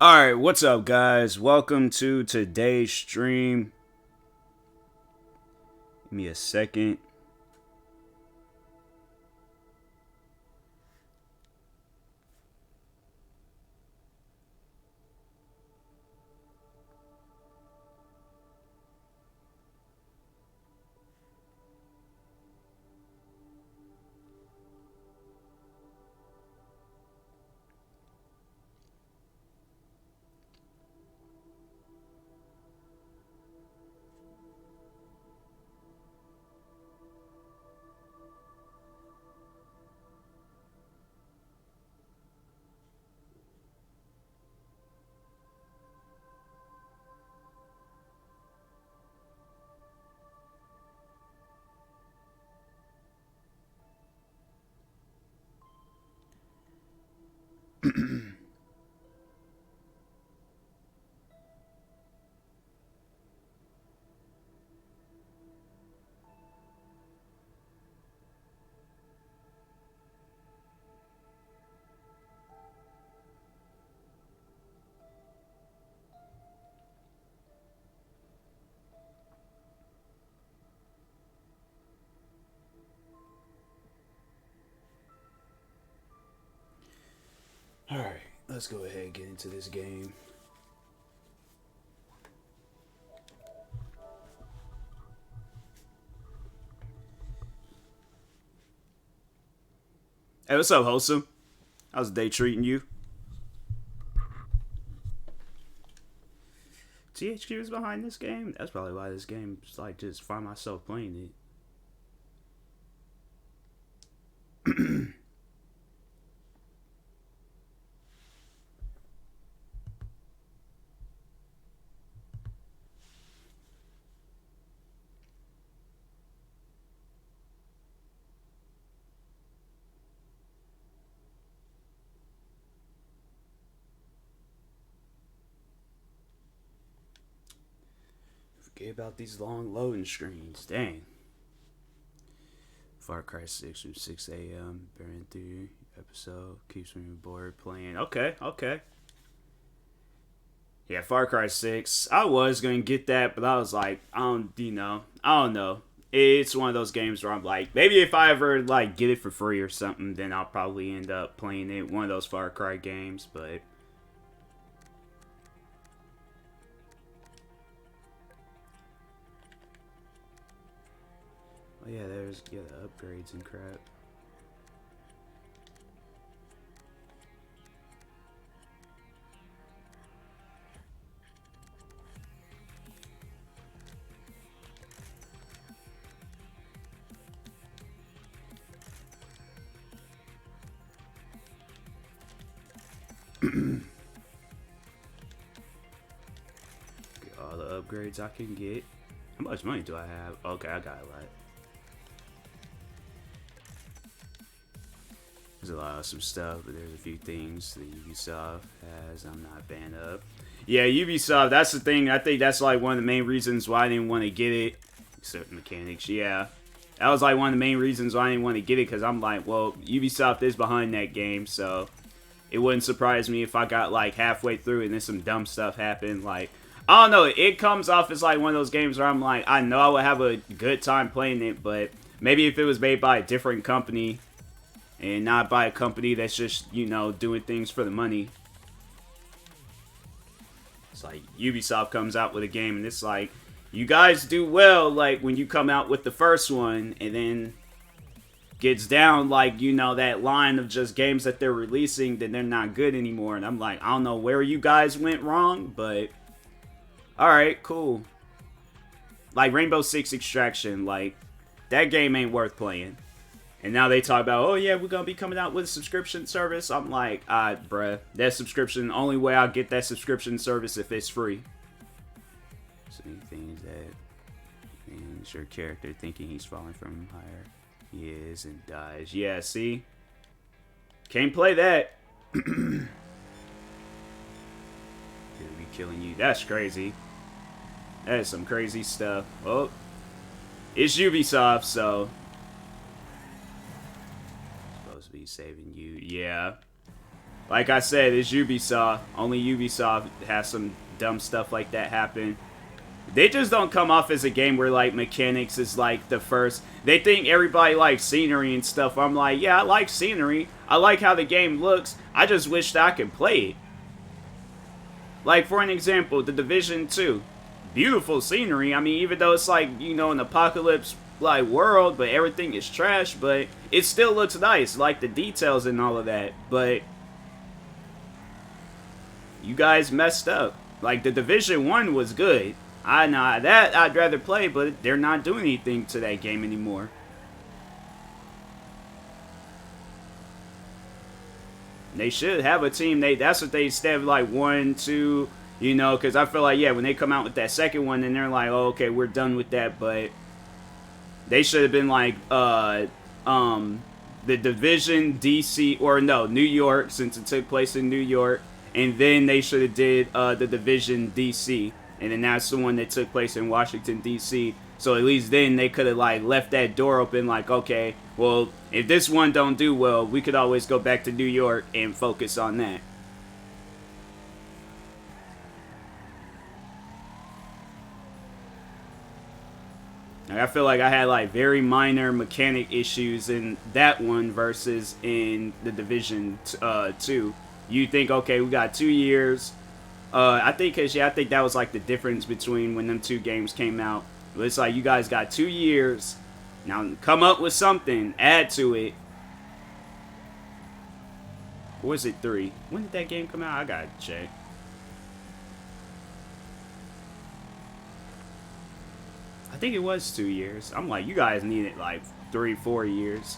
Alright, what's up, guys? Welcome to today's stream. Give me a second. Alright, let's go ahead and get into this game. Hey, what's up, Wholesome? How's the day treating you? THQ is behind this game? That's probably why this game is like just find myself playing it. Forget about these long loading screens. Dang. Far Cry 6 from 6 a.m. Burning through episode. Keeps me bored playing. Okay. Yeah, Far Cry 6. I was going to get that, but I was like, I don't know. It's one of those games where I'm like, maybe if I ever like get it for free or something, then I'll probably end up playing it. One of those Far Cry games, but oh yeah, there's the upgrades and crap. Get all the upgrades I can get. How much money do I have? Okay, I got a lot. There's a lot of some stuff, but there's a few things that Ubisoft has I'm not a fan of. Yeah, Ubisoft, that's the thing. I think that's like one of the main reasons why I didn't want to get it. Certain mechanics, yeah. That was like one of the main reasons why I didn't want to get it, because I'm like, well, Ubisoft is behind that game, so it wouldn't surprise me if I got like halfway through and then some dumb stuff happened. Like, I don't know, it comes off as like one of those games where I'm like, I know I would have a good time playing it, but maybe if it was made by a different company and not by a company that's just, doing things for the money. It's like Ubisoft comes out with a game and it's like, you guys do well, like, when you come out with the first one, and then gets down, like, that line of just games that they're releasing, then they're not good anymore. And I'm like, I don't know where you guys went wrong, but alright, cool. Like, Rainbow Six Extraction, like, that game ain't worth playing. And now they talk about, oh yeah, we're gonna be coming out with a subscription service. I'm like, bruh, that subscription, only way I'll get that subscription service if it's free. So many things that makes your character thinking he's falling from higher. He is and dies. Yeah, see? Can't play that. He'll be killing you. That's crazy. That is some crazy stuff. Oh, it's Ubisoft, so supposed to be saving you. Yeah. Like I said, it's Ubisoft. Only Ubisoft has some dumb stuff like that happen. They just don't come off as a game where, like, mechanics is, like, the first. They think everybody likes scenery and stuff. I'm like, yeah, I like scenery. I like how the game looks. I just wish that I could play it. Like, for an example, The Division 2. Beautiful scenery. I mean, even though it's, like, you know, an apocalypse, like, world, but everything is trash, but it still looks nice. Like, the details and all of that. But you guys messed up. Like, The Division 1 was good. I know that I'd rather play, but they're not doing anything to that game anymore. They should have a team. That's what they instead of like 1, 2, you know, because I feel like, yeah, when they come out with that second one, then they're like, oh, okay, we're done with that. But they should have been like the Division, DC, or no, New York, since it took place in New York, and then they should have did the Division DC. And then that's the one that took place in Washington, D.C. So at least then they could have, like, left that door open, like, okay, well, if this one don't do well, we could always go back to New York and focus on that. Like, I feel like I had, like, very minor mechanic issues in that one versus in the Division 2. You think, okay, we got 2 years. I think that was like the difference between when them two games came out. It's like you guys got 2 years. Now come up with something, add to it. Or was it 3? When did that game come out? I gotta check. I think it was 2 years. I'm like, you guys needed like 3, 4 years.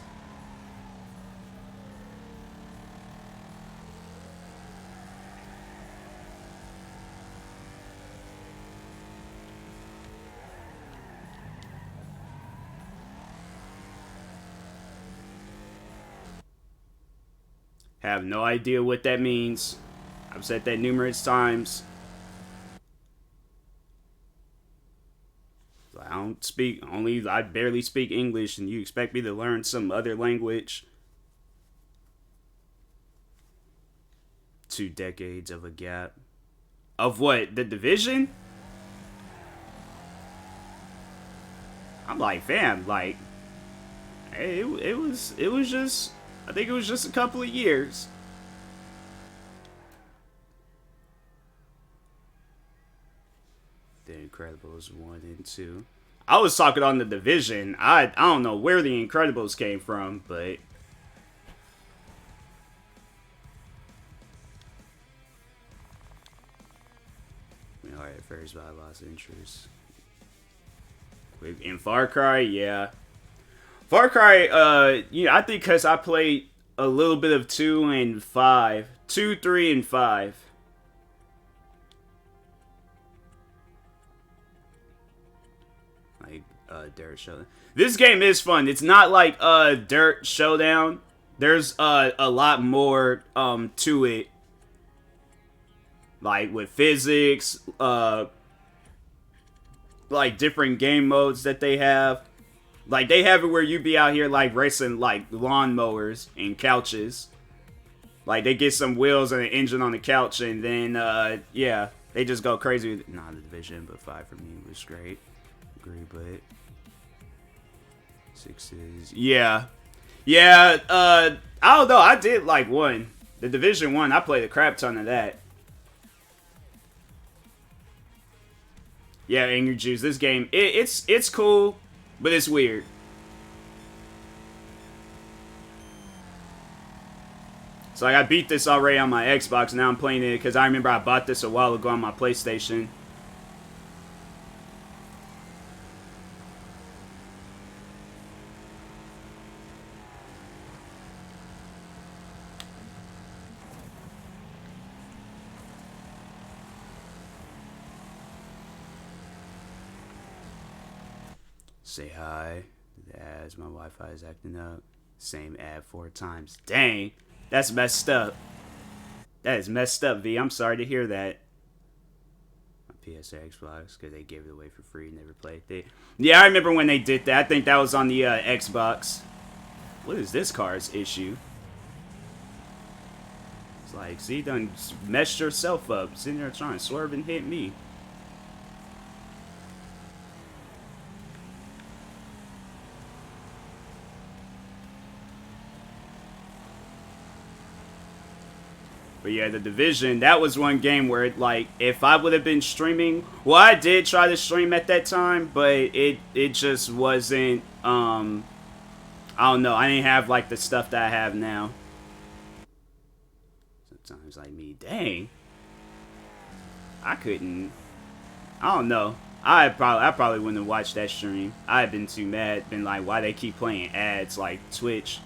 Have no idea what that means. I've said that numerous times. I don't speak, I barely speak English, and you expect me to learn some other language? 2 decades of a gap. Of what? The Division? I'm like, fam, like, hey, it was just, I think it was just a couple of years. The Incredibles 1 and 2. I was talking on the Division. I don't know where the Incredibles came from, but alright, first I lost interest. In Far Cry, yeah. Far Cry, yeah, I think because I played a little bit of 2 and 5. 2, 3, and 5. Like, Dirt Showdown. This game is fun. It's not like, Dirt Showdown. There's, a lot more, to it. Like, with physics, like, different game modes that they have. Like, they have it where you be out here, like, racing, like, lawnmowers and couches. Like, they get some wheels and an engine on the couch, and then, yeah, they just go crazy with it. Not the Division, but 5 for me was great. Agree, but 6 is... Yeah. Yeah, I don't know. I did like 1. The Division 1, I played a crap ton of that. Yeah, Angry Juice. This game, it's cool, but it's weird. So like, I beat this already on my Xbox. Now I'm playing it because I remember I bought this a while ago on my PlayStation. Say hi. As my Wi-Fi is acting up. Same ad 4 times. Dang. That's messed up. That is messed up, V. I'm sorry to hear that. My PS or Xbox, because they gave it away for free. Never played it. Yeah, I remember when they did that. I think that was on the Xbox. What is this car's issue? It's like, see, done messed yourself up. Sitting there trying to swerve and hit me. But yeah, the Division, that was one game where, it, like, if I would have been streaming, well, I did try to stream at that time, but it just wasn't, I don't know, I didn't have, like, the stuff that I have now. Sometimes, like, me, dang, I couldn't, I don't know. I probably wouldn't have watched that stream. I had been too mad, been like, why they keep playing ads, like, Twitch.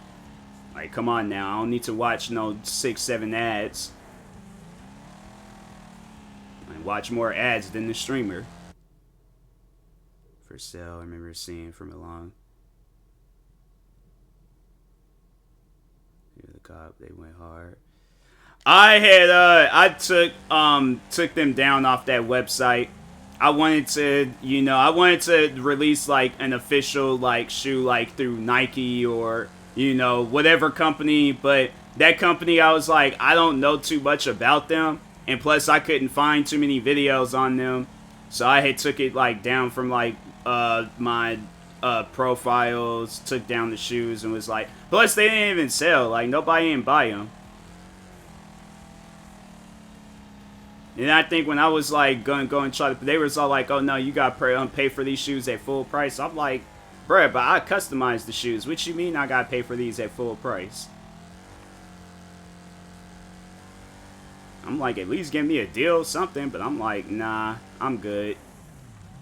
Like, come on now, I don't need to watch no 6-7 ads. I watch more ads than the streamer. For sale, I remember seeing from along. Yeah, the cop, they went hard. I had I took them down off that website. I wanted to, you know, I wanted to release like an official like shoe like through Nike or, you know, whatever company, but that company I was like, I don't know too much about them, and plus I couldn't find too many videos on them. So I had took it like down from like my profiles, took down the shoes and was like, plus they didn't even sell, like nobody didn't buy them. And I think when I was like going and try to, they was all like, "Oh no, you got to pay for these shoes at full price." I'm like, "Bruh, but I customized the shoes. What you mean I got to pay for these at full price?" I'm like, at least give me a deal, something. But I'm like, nah, I'm good.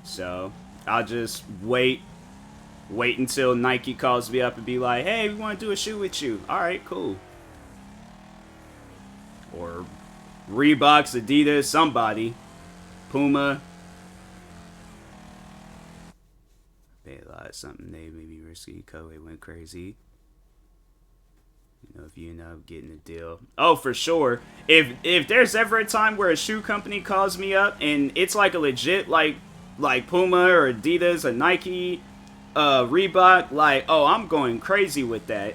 So I'll just wait until Nike calls me up and be like, "Hey, we want to do a shoe with you." All right, cool. Or Reeboks, Adidas, somebody, Puma. Paid a lot of something. They maybe risky. Koei went crazy. You know, if you end up getting a deal. Oh, for sure. If there's ever a time where a shoe company calls me up and it's like a legit like Puma or Adidas or Nike, Reebok, like, oh, I'm going crazy with that.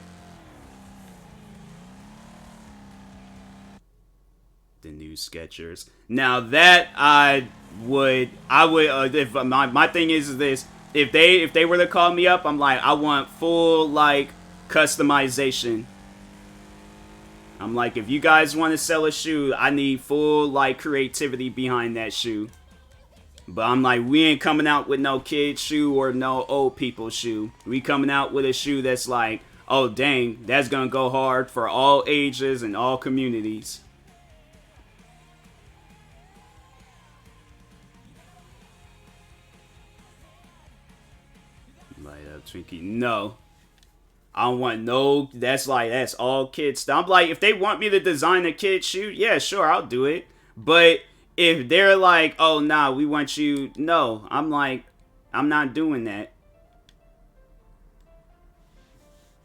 The new Skechers. Now that I would if my thing is this, if they were to call me up, I'm like, I want full like customization. I'm like, if you guys want to sell a shoe, I need full like creativity behind that shoe. But I'm like, we ain't coming out with no kid shoe or no old people shoe. We coming out with a shoe that's like, oh dang, that's gonna go hard for all ages and all communities. Light up Twinkie. No. I don't want no, that's all kids stuff. I'm like, if they want me to design a kid shoe, yeah, sure, I'll do it. But if they're like, oh, nah, we want you, no. I'm like, I'm not doing that.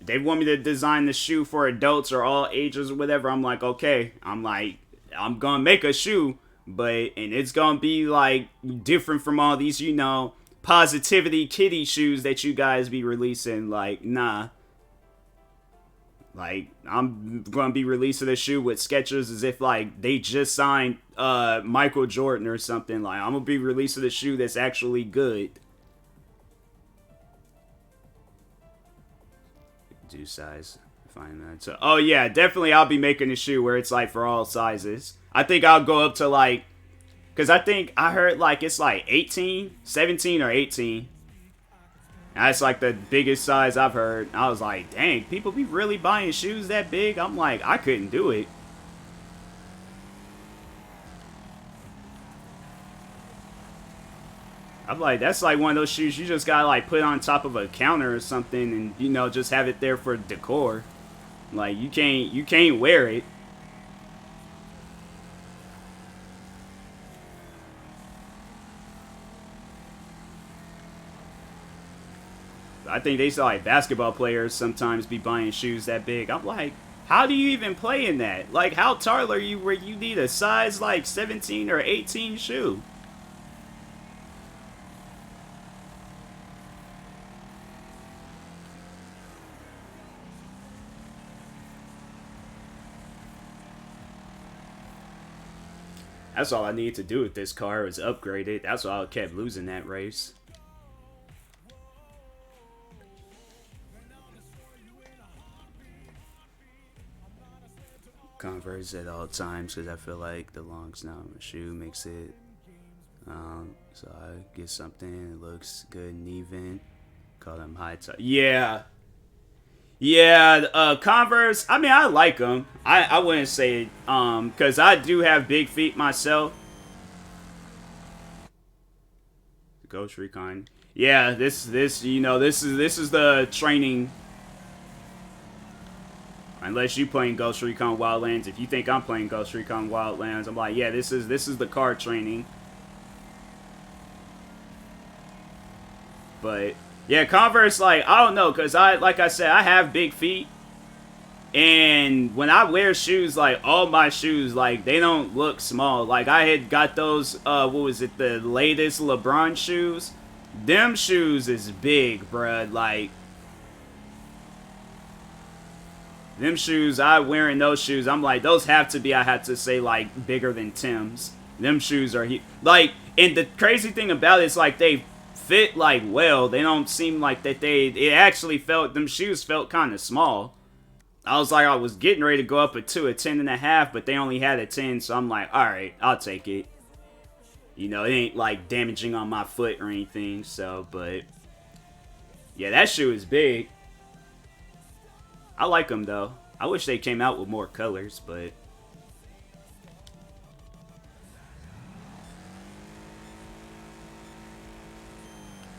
If they want me to design the shoe for adults or all ages or whatever, I'm like, okay. I'm like, I'm gonna make a shoe, and it's gonna be like different from all these, you know, positivity kitty shoes that you guys be releasing. Like, nah. Like, I'm gonna be releasing a shoe with Skechers as if like they just signed Michael Jordan or something. Like, I'm gonna be releasing a shoe that's actually good. Do size. Find that. So, oh yeah, definitely I'll be making a shoe where it's like for all sizes. I think I'll go up to like, because I think I heard like it's like 18, 17 or 18. That's like the biggest size I've heard. I was like, dang, people be really buying shoes that big? I'm like, I couldn't do it. I'm like, that's like one of those shoes you just gotta like put on top of a counter or something and, you know, just have it there for decor. Like, you can't wear it. I think they saw like basketball players sometimes be buying shoes that big. I'm like, how do you even play in that? Like, how tall are you where you need a size like 17 or 18 shoe? That's all I needed to do with this car was upgrade it. That's why I kept losing that race. Converse at all times because I feel like the long snout shoe makes it. So I get something that looks good and even. Call them high top. Yeah. Yeah, Converse, I mean, I like them. I wouldn't say, because I do have big feet myself. Ghost Recon. Yeah, this is the training. Unless you playing Ghost Recon Wildlands. If you think I'm playing Ghost Recon Wildlands, I'm like, yeah, this is the car training. But yeah, Converse, like, I don't know, because like I said, I have big feet. And when I wear shoes, like, all my shoes, like, they don't look small. Like, I had got those, what was it, the latest LeBron shoes? Them shoes is big, bruh. Like, them shoes, wearing those shoes, I'm like, those have to be, I have to say, like, bigger than Tim's. Them shoes are, like, and the crazy thing about it is, like, they fit, like, well. They don't seem like that it actually felt, them shoes felt kind of small. I was like, I was getting ready to go up a 10.5, but they only had a 10, so I'm like, alright, I'll take it. You know, it ain't, like, damaging on my foot or anything, so, but yeah, that shoe is big. I like them, though. I wish they came out with more colors, but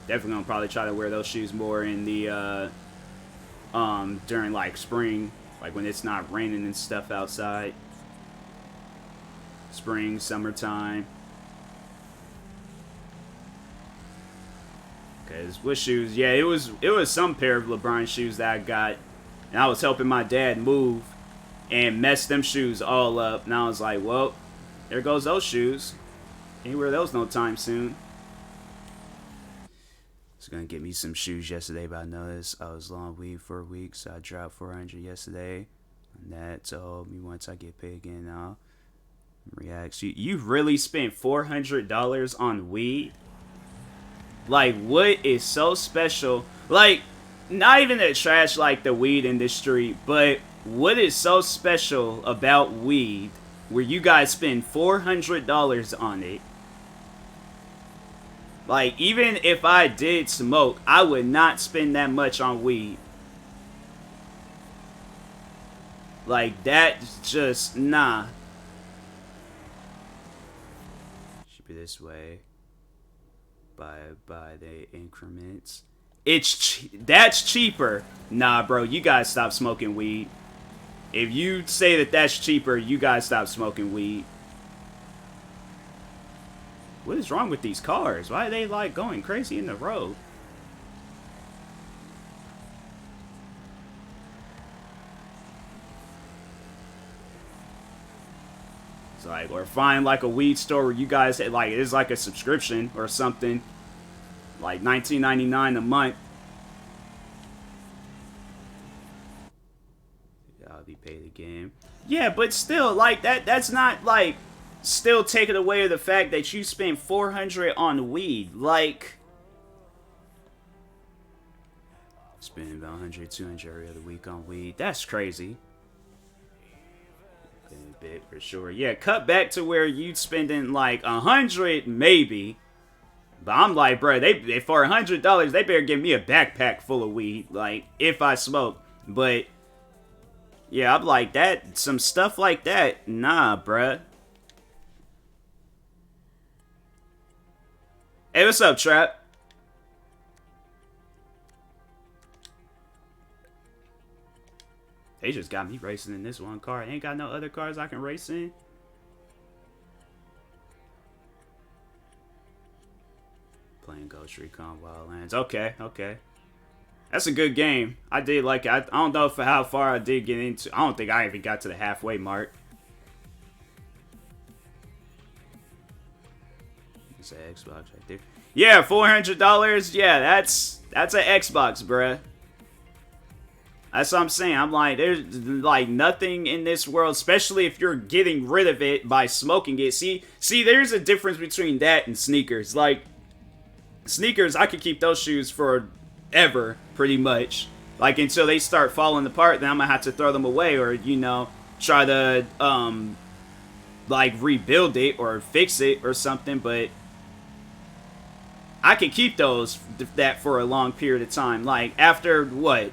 definitely gonna probably try to wear those shoes more in the during like spring, like when it's not raining and stuff outside. Spring, summertime. Cause what shoes? Yeah, it was some pair of LeBron shoes that I got, and I was helping my dad move, and messed them shoes all up. And I was like, well, there goes those shoes. Ain't wear those no time soon. Was gonna get me some shoes yesterday, but I noticed I was long weed for a week, so I dropped 400 yesterday. And that told me once I get paid again, I'll react. You really spent $400 on weed? Like, what is so special? Like, not even to trash like the weed industry, but what is so special about weed where you guys spend $400 on it? Like, even if I did smoke, I would not spend that much on weed. Like, that's just, nah. Should be this way. By the increments. That's cheaper. Nah, bro, you guys stop smoking weed. If you say that that's cheaper, you guys stop smoking weed. What is wrong with these cars? Why are they, like, going crazy in the road? It's like, or find, like, a weed store where you guys, like, it's like a subscription or something. Like, $19.99 a month. Yeah, I'll be paid again. Yeah, but still, like, that's not, like, still taking away the fact that you spent $400 on weed. Like, spending about 100, 200 every other week on weed. That's crazy. A bit for sure. Yeah, cut back to where you spending like 100 maybe. But I'm like, bro, they for $100 they better give me a backpack full of weed. Like, if I smoke. But yeah, I'm like that. Some stuff like that. Nah, bruh. Hey, what's up, Trap? They just got me racing in this one car. Ain't got no other cars I can race in. Playing Ghost Recon Wildlands. Okay, okay. That's a good game. I did like it. I don't know how far I did get into. I don't think I even got to the halfway mark. It's an Xbox right there. Yeah, $400. Yeah, that's an Xbox, bruh. That's what I'm saying. I'm like, there's like nothing in this world, especially if you're getting rid of it by smoking it. See, there's a difference between that and sneakers. Like, sneakers, I could keep those shoes for ever, pretty much. Like, until they start falling apart, then I'm gonna have to throw them away or, you know, try to, like, rebuild it or fix it or something. But I can keep that for a long period of time. Like, after, what,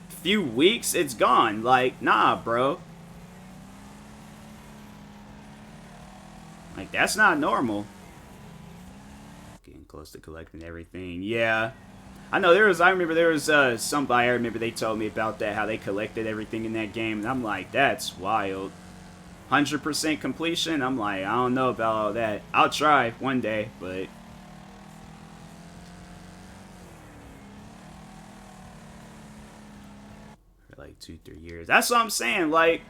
few weeks, it's gone. Like, nah, bro. Like, that's not normal. Getting close to collecting everything. Yeah. I remember there was somebody, I remember they told me about that, how they collected everything in that game, and I'm like, that's wild. 100% completion? I'm like, I don't know about all that. I'll try one day, but for like 2-3 years. That's what I'm saying, like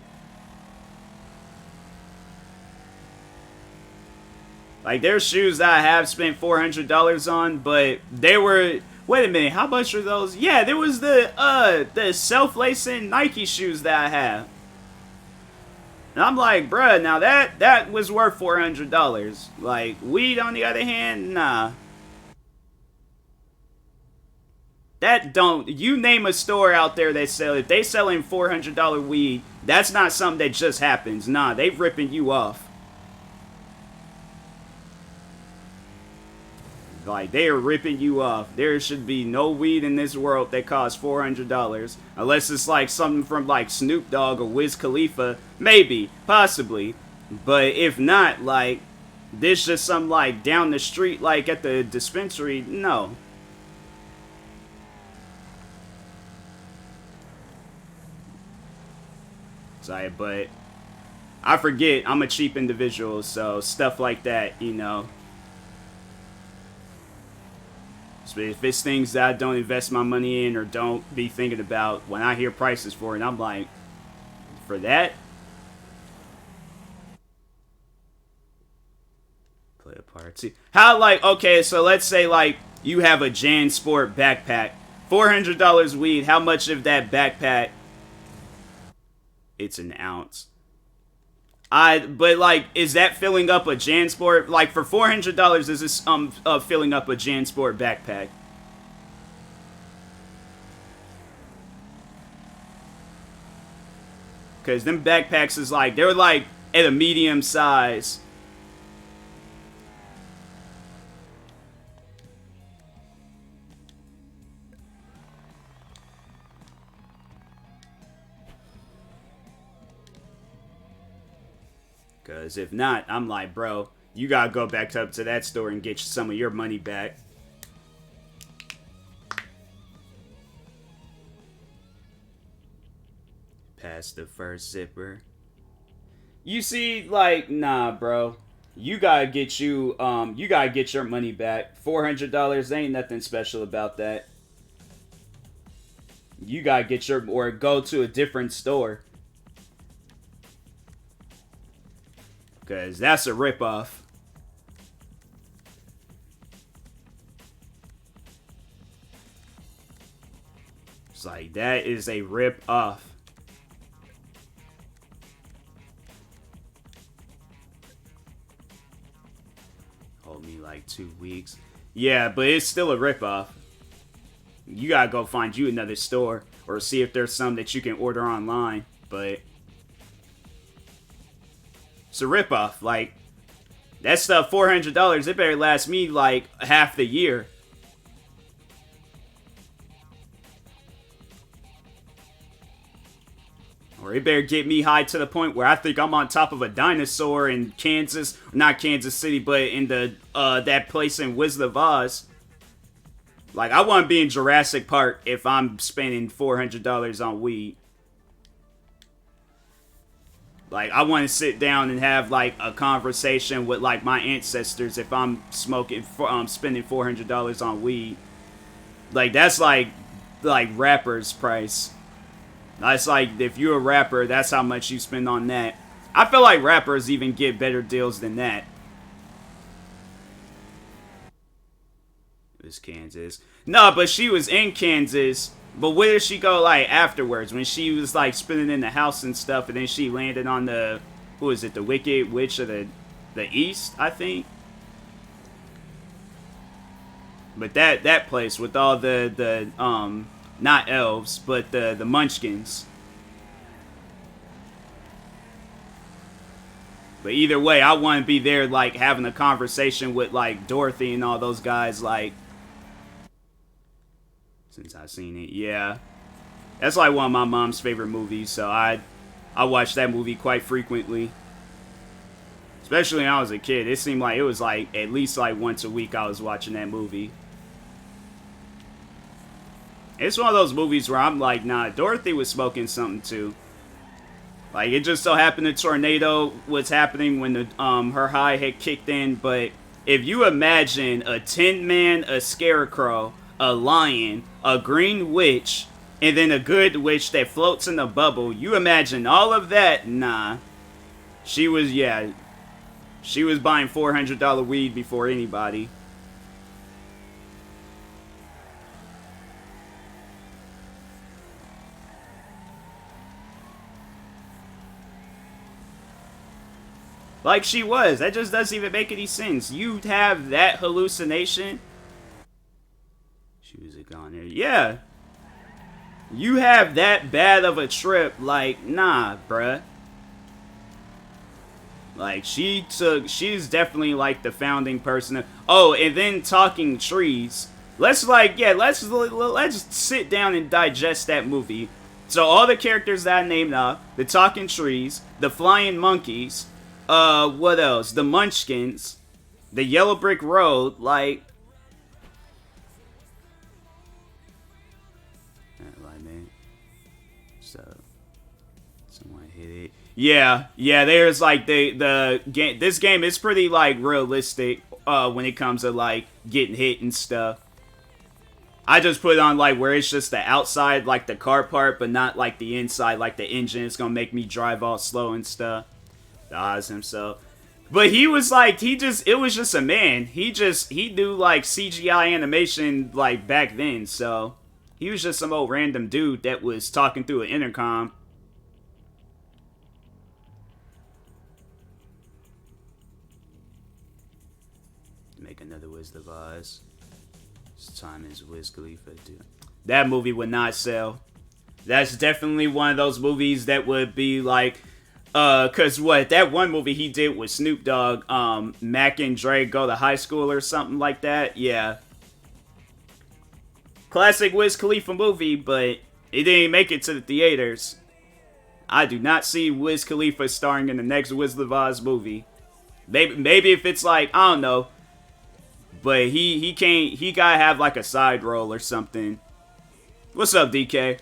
there's shoes that I have spent $400 on, but they were, wait a minute, how much are those? Yeah, there was the self-lacing Nike shoes that I have. And I'm like, bruh, now that was worth $400. Like, weed on the other hand, nah. That don't, you name a store out there that sell, if they selling $400 weed, that's not something that just happens. Nah, they ripping you off. Like, they are ripping you off. There should be no weed in this world that costs $400. Unless it's like something from like Snoop Dogg or Wiz Khalifa. Maybe. Possibly. But if not, like, this just some like down the street, like at the dispensary. No. Sorry, but I forget. I'm a cheap individual, so stuff like that, you know. If it's things that I don't invest my money in or don't be thinking about, when I hear prices for it, I'm like, for that? Play a part too. How, like, okay, so let's say, like, you have a JanSport backpack. $400 weed, how much of that backpack? It's an ounce. But like, is that filling up a JanSport? Like, for $400, is this filling up a JanSport backpack? Because them backpacks is like, they're like at a medium size. Because if not, I'm like, bro, you gotta go back up to that store and get some of your money back. Past the first zipper. You see, like, nah, bro. You gotta get your money back. $400 ain't nothing special about that. You gotta get or go to a different store. Because that's a ripoff. It's like, that is a rip-off. Hold me like 2 weeks. Yeah, but it's still a ripoff. You gotta go find you another store. Or see if there's some that you can order online. But it's a ripoff. Like, that stuff, $400, it better last me like half the year. Or it better get me high to the point where I think I'm on top of a dinosaur in Kansas. Not Kansas City, but in the that place in Wizard of Oz. Like, I want to be in Jurassic Park if I'm spending $400 on weed. Like, I want to sit down and have, like, a conversation with, like, my ancestors if I'm spending $400 on weed. Like, that's, like rapper's price. That's, like, if you're a rapper, that's how much you spend on that. I feel like rappers even get better deals than that. It was Kansas. No, but she was in Kansas. But where did she go, like, afterwards? When she was, like, spinning in the house and stuff, and then she landed on the, who is it, the Wicked Witch of the East, I think? But that place with all the not elves, but the munchkins. But either way, I want to be there, like, having a conversation with, like, Dorothy and all those guys, like, since I've seen it. Yeah. That's, like, one of my mom's favorite movies, so I watched that movie quite frequently. Especially when I was a kid. It seemed like it was, like, at least, like, once a week I was watching that movie. It's one of those movies where I'm like, nah, Dorothy was smoking something, too. Like, it just so happened the tornado was happening when the her high had kicked in, but if you imagine a Tin Man, a Scarecrow, a lion, a green witch, and then a good witch that floats in a bubble, you imagine all of that, nah. She was buying $400 weed before anybody. Like she was. That just doesn't even make any sense. You have that hallucination. She was a goner. Yeah. You have that bad of a trip. Like, nah, bruh. Like, she's definitely like the founding person. Oh, and then talking trees. Let's sit down and digest that movie. So all the characters that I named off, the talking trees, the flying monkeys, what else? The Munchkins, the Yellow Brick Road, like, man. So, someone hit it. Yeah, there's like the game. This game is pretty like realistic, when it comes to like getting hit and stuff. I just put it on like where it's just the outside, like the car part, but not like the inside, like the engine. It's gonna make me drive all slow and stuff. Oz himself. But he was like, it was just a man. He do like CGI animation like back then, so he was just some old random dude that was talking through an intercom. Make another Wizard of Oz. This time is Wiz Khalifa, dude. That movie would not sell. That's definitely one of those movies that would be like, cause that one movie he did with Snoop Dogg, Mac and Dre Go to High School or something like that. Yeah. Classic Wiz Khalifa movie, but it didn't make it to the theaters. I do not see Wiz Khalifa starring in the next Wizard of Oz movie. Maybe if it's like, I don't know. But he gotta have like a side role or something. What's up, DK?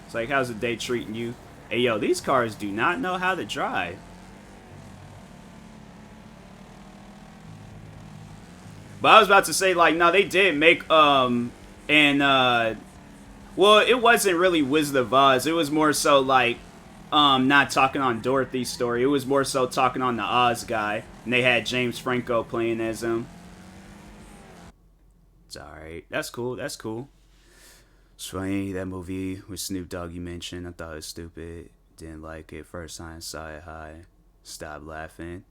It's like, how's the day treating you? Hey, yo, these cars do not know how to drive. But I was about to say, like, no, they did make, well, it wasn't really Wizard of Oz. It was more so, like, not talking on Dorothy's story. It was more so talking on the Oz guy. And they had James Franco playing as him. It's alright. That's cool. That's cool. It's funny, that movie with Snoop Dogg you mentioned, I thought it was stupid. Didn't like it. First time saw it high. Stopped laughing.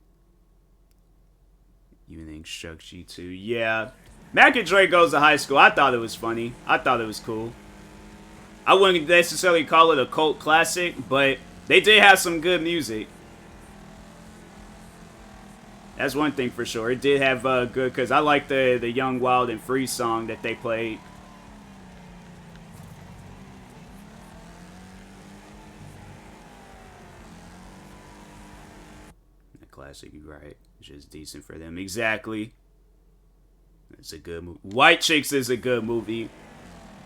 You think Shuck G2? Yeah. Mac and Dre Goes to High School. I thought it was funny. I thought it was cool. I wouldn't necessarily call it a cult classic, but they did have some good music. That's one thing for sure. It did have good, because I like the Young, Wild, and Free song that they played. The classic, you're right. It's just decent for them. Exactly. It's a good movie. White Chicks is a good movie.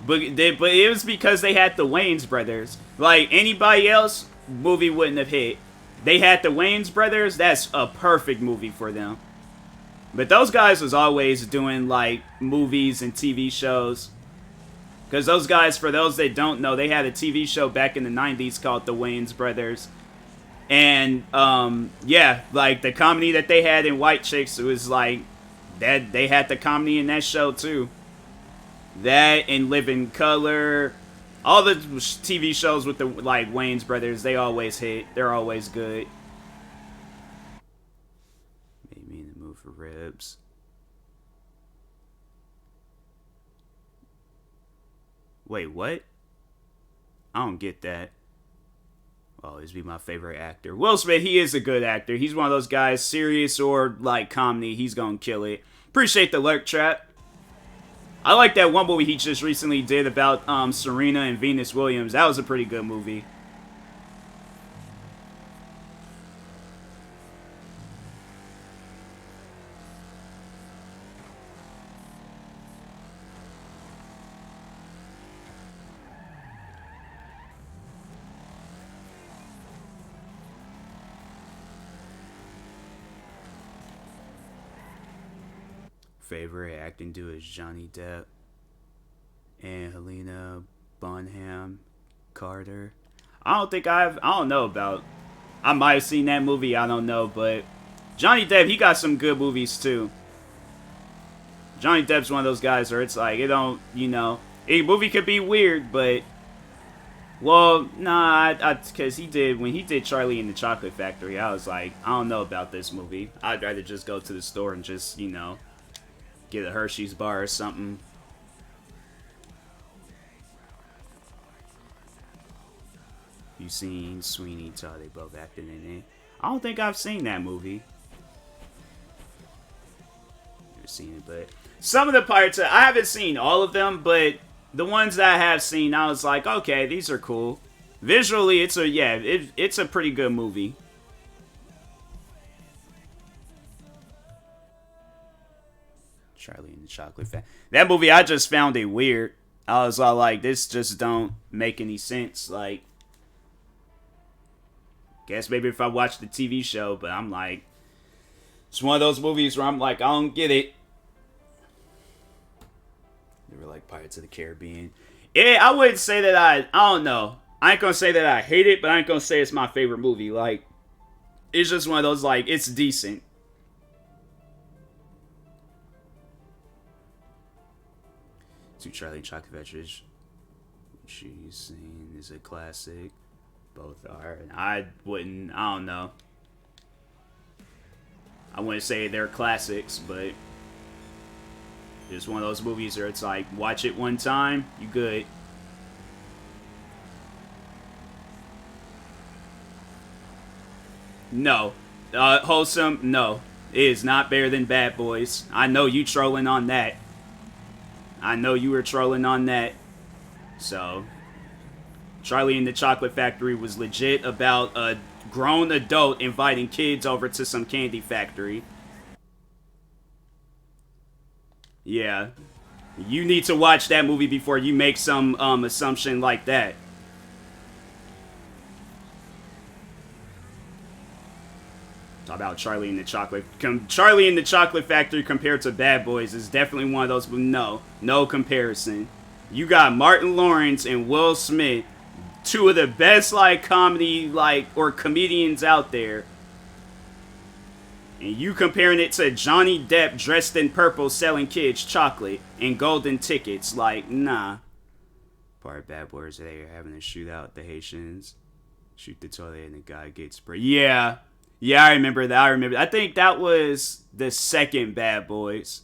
But it was because they had the Wayans brothers. Like, anybody else, movie wouldn't have hit. They had the Wayans brothers, that's a perfect movie for them. But those guys was always doing, like, movies and TV shows. Because those guys, for those that don't know, they had a TV show back in the 90s called The Wayans Brothers. And, yeah, like, the comedy that they had in White Chicks, it was like, that they had the comedy in that show, too. That and Living Color. All the TV shows with the, like, Wayans Brothers, they always hit. They're always good. Made me in the mood for ribs. Wait, what? I don't get that. Always be my favorite actor. Will Smith, he is a good actor. He's one of those guys, serious or, like, comedy, he's gonna kill it. Appreciate the lurk trap. I like that one movie he just recently did about Serena and Venus Williams. That was a pretty good movie. Favorite acting duo is Johnny Depp and Helena Bonham Carter. I don't know about. I might have seen that movie. I don't know, but Johnny Depp, he got some good movies too. Johnny Depp's one of those guys where it's like, it don't, a movie could be weird, but, well, nah, because when he did Charlie and the Chocolate Factory, I was like, I don't know about this movie. I'd rather just go to the store and just, get a Hershey's bar or something. You seen Sweeney Todd? They both acted in it. I don't think I've seen that movie. Never seen it, but some of the parts, I haven't seen all of them, but the ones that I have seen, I was like, okay, these are cool. Visually, it's a pretty good movie. Charlie and the Chocolate Factory. That movie, I just found it weird. I was all like, this just don't make any sense. Like, guess maybe if I watched the TV show, but I'm like, it's one of those movies where I'm like, I don't get it. They were like Pirates of the Caribbean. Yeah, I wouldn't say that I don't know. I ain't gonna say that I hate it, but I ain't gonna say it's my favorite movie. Like, it's just one of those, like, it's decent. Two Charlie and Chocolate Factory. She's seen is a classic. Both are. And I don't know. I wouldn't say they're classics, but it's one of those movies where it's like, watch it one time, you good. No. Wholesome, no. It is not better than Bad Boys. I know you trolling on that. I know you were trolling on that. So, Charlie and the Chocolate Factory was legit about a grown adult inviting kids over to some candy factory. Yeah. You need to watch that movie before you make some assumption like that. Talk about Charlie and the Chocolate Factory compared to Bad Boys is definitely one of those. No comparison. You got Martin Lawrence and Will Smith, two of the best comedy or comedians out there, and you comparing it to Johnny Depp dressed in purple selling kids chocolate and golden tickets. Nah. Part of Bad Boys, they are having a shootout. The Haitians shoot the toilet and the guy gets sprayed. Yeah, I remember that. I think that was the second Bad Boys.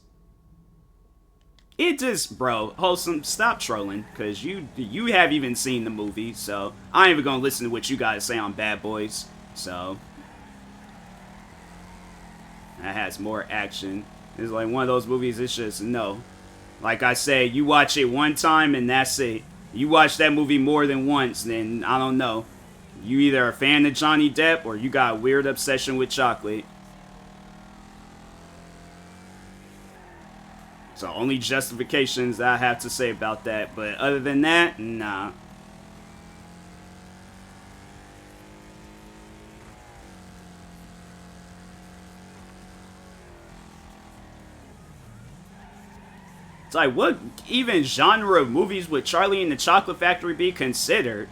It just, bro, Wholesome, stop trolling, because you haven't even seen the movie, so I ain't even going to listen to what you guys say on Bad Boys, so. That has more action. It's like one of those movies, it's just, no. Like I say, you watch it one time and that's it. You watch that movie more than once, then, I don't know. You either a fan of Johnny Depp or you got a weird obsession with chocolate. So only justifications I have to say about that. But other than that, nah. It's like, what even genre of movies would Charlie and the Chocolate Factory be considered?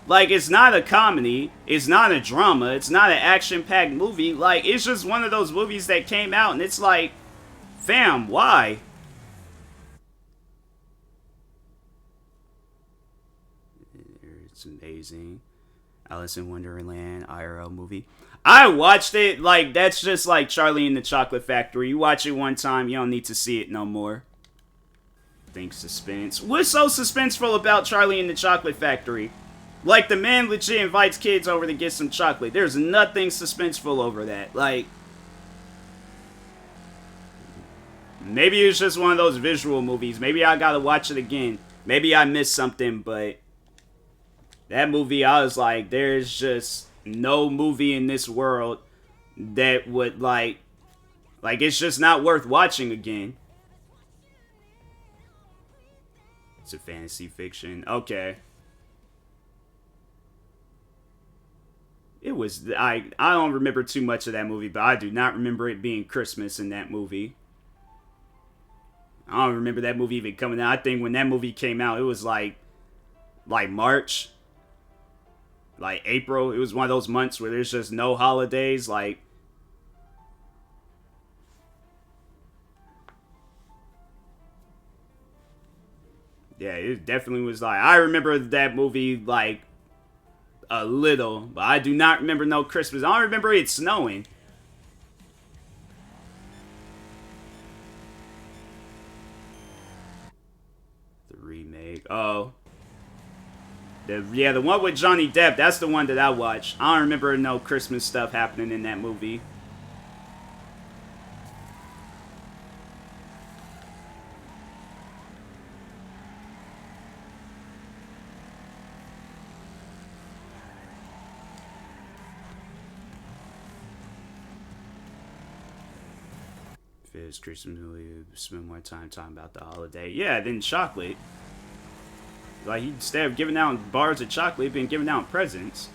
Like, it's not a comedy, it's not a drama, it's not an action-packed movie. Like, it's just one of those movies that came out, and it's like, fam, why? It's amazing. Alice in Wonderland IRL movie. I watched it. Like, that's just like Charlie and the Chocolate Factory. You watch it one time, you don't need to see it no more. Think suspense. What's so suspenseful about Charlie and the Chocolate Factory? Like, the man legit invites kids over to get some chocolate. There's nothing suspenseful over that. Like, maybe it's just one of those visual movies. Maybe I gotta watch it again. Maybe I missed something, but that movie, I was like, there's just no movie in this world that would, like, it's just not worth watching again. It's a fantasy fiction. Okay. It was, I don't remember too much of that movie, but I do not remember it being Christmas in that movie. I don't remember that movie even coming out. I think when that movie came out, it was like March. Like April. It was one of those months where there's just no holidays. Like, yeah, it definitely was like, I remember that movie like a little, but I do not remember no Christmas. I don't remember it snowing. The remake. Oh. The one with Johnny Depp, that's the one that I watched. I don't remember no Christmas stuff happening in that movie. If it's Christmas movie, spend more time talking about the holiday. Yeah, then chocolate. Like, instead of giving out bars of chocolate, he'd been giving out presents.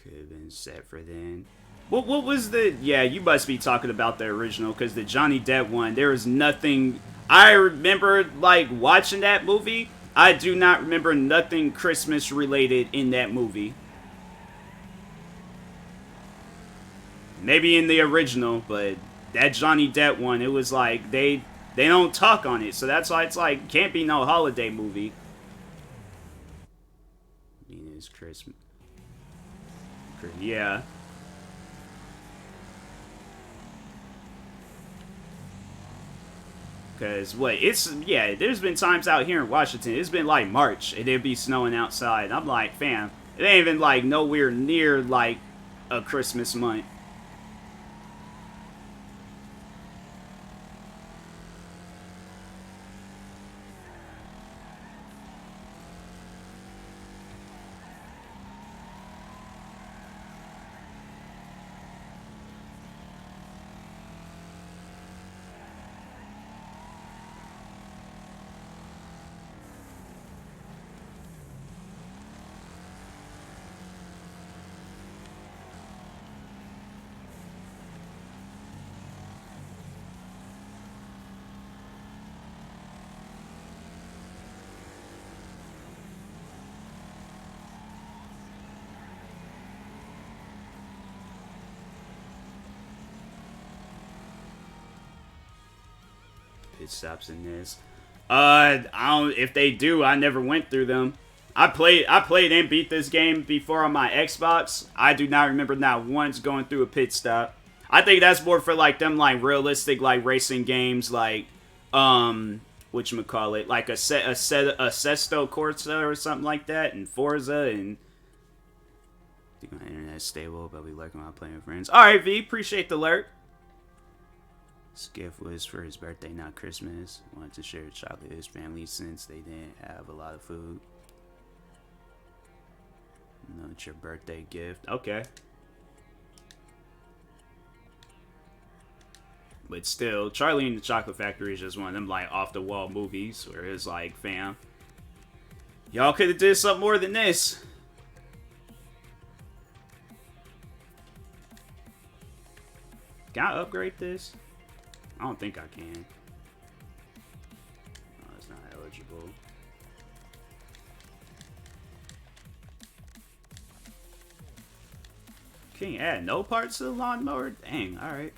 Could have been set for then. What was the... Yeah, you must be talking about the original, because the Johnny Depp one, there was nothing... I remember, like, watching that movie. I do not remember nothing Christmas related in that movie. Maybe in the original, but that Johnny Depp one, it was like, they don't talk on it, so that's why it's like, can't be no holiday movie. It's Christmas. Yeah. Because, yeah, there's been times out here in Washington, it's been like March, and it'd be snowing outside. I'm like, fam, it ain't even like nowhere near like a Christmas month. Pit stops in this. I don't. If they do, I never went through them. I played and beat this game before on my Xbox. I do not remember not once going through a pit stop. I think that's more for like them like realistic like racing games like whatchamacallit, like a Sesto Corsa or something like that, and Forza, and I think my internet's stable, but we lurking while playing with friends. Alright, V, appreciate the lurk. This gift was for his birthday, not Christmas. Wanted to share chocolate with his family since they didn't have a lot of food. No, it's your birthday gift. Okay. But still, Charlie and the Chocolate Factory is just one of them like off the wall movies where it's like, fam, y'all could have did something more than this. Can I upgrade this? I don't think I can. Oh, it's not eligible. Can you add no parts to the lawnmower? Dang, alright.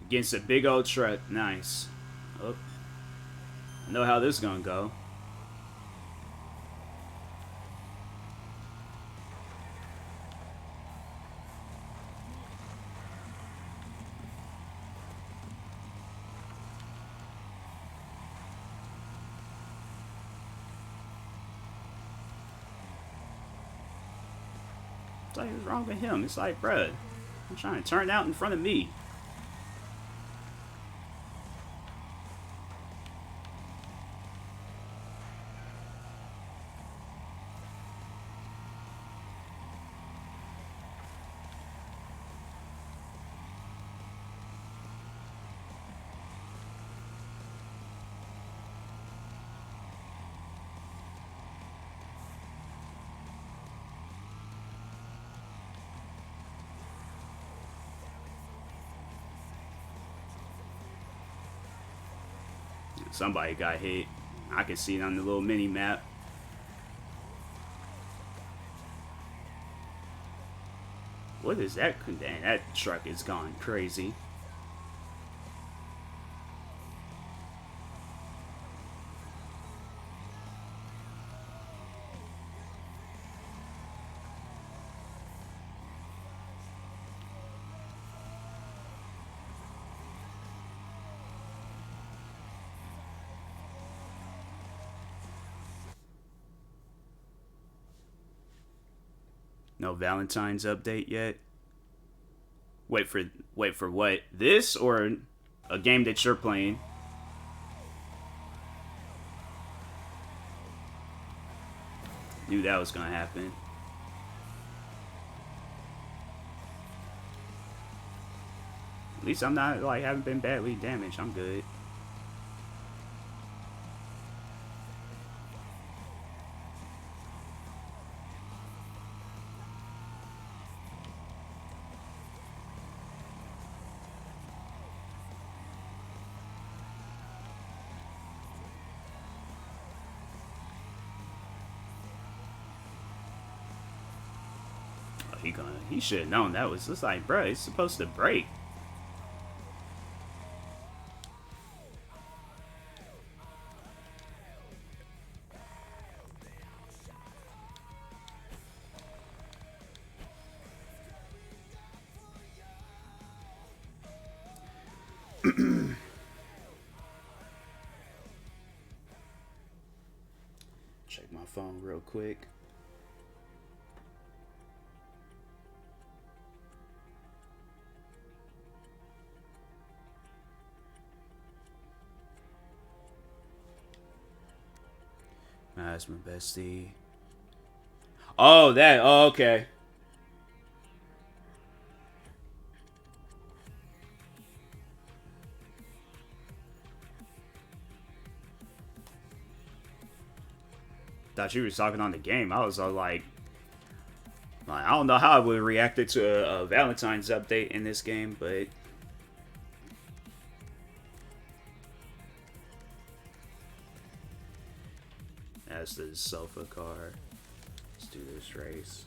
Against a big old truck. Nice. Oh. I know how this is gonna go. It's like, what's wrong with him? It's like, bruh, I'm trying to turn out in front of me. Somebody got hit. I can see it on the little mini map. What is that? Dang, that truck is gone crazy. No Valentine's update yet. Wait for what? This or a game that you're playing? Knew that was gonna happen. At least I'm not like haven't been badly damaged. I'm good. He should have known that was just like, bro, it's supposed to break. Check my phone real quick. That's my bestie. Oh, that. Oh, okay. Thought you were talking on the game. I was all like, I don't know how I would have reacted to a Valentine's update in this game, but that's the sofa car. Let's do this race.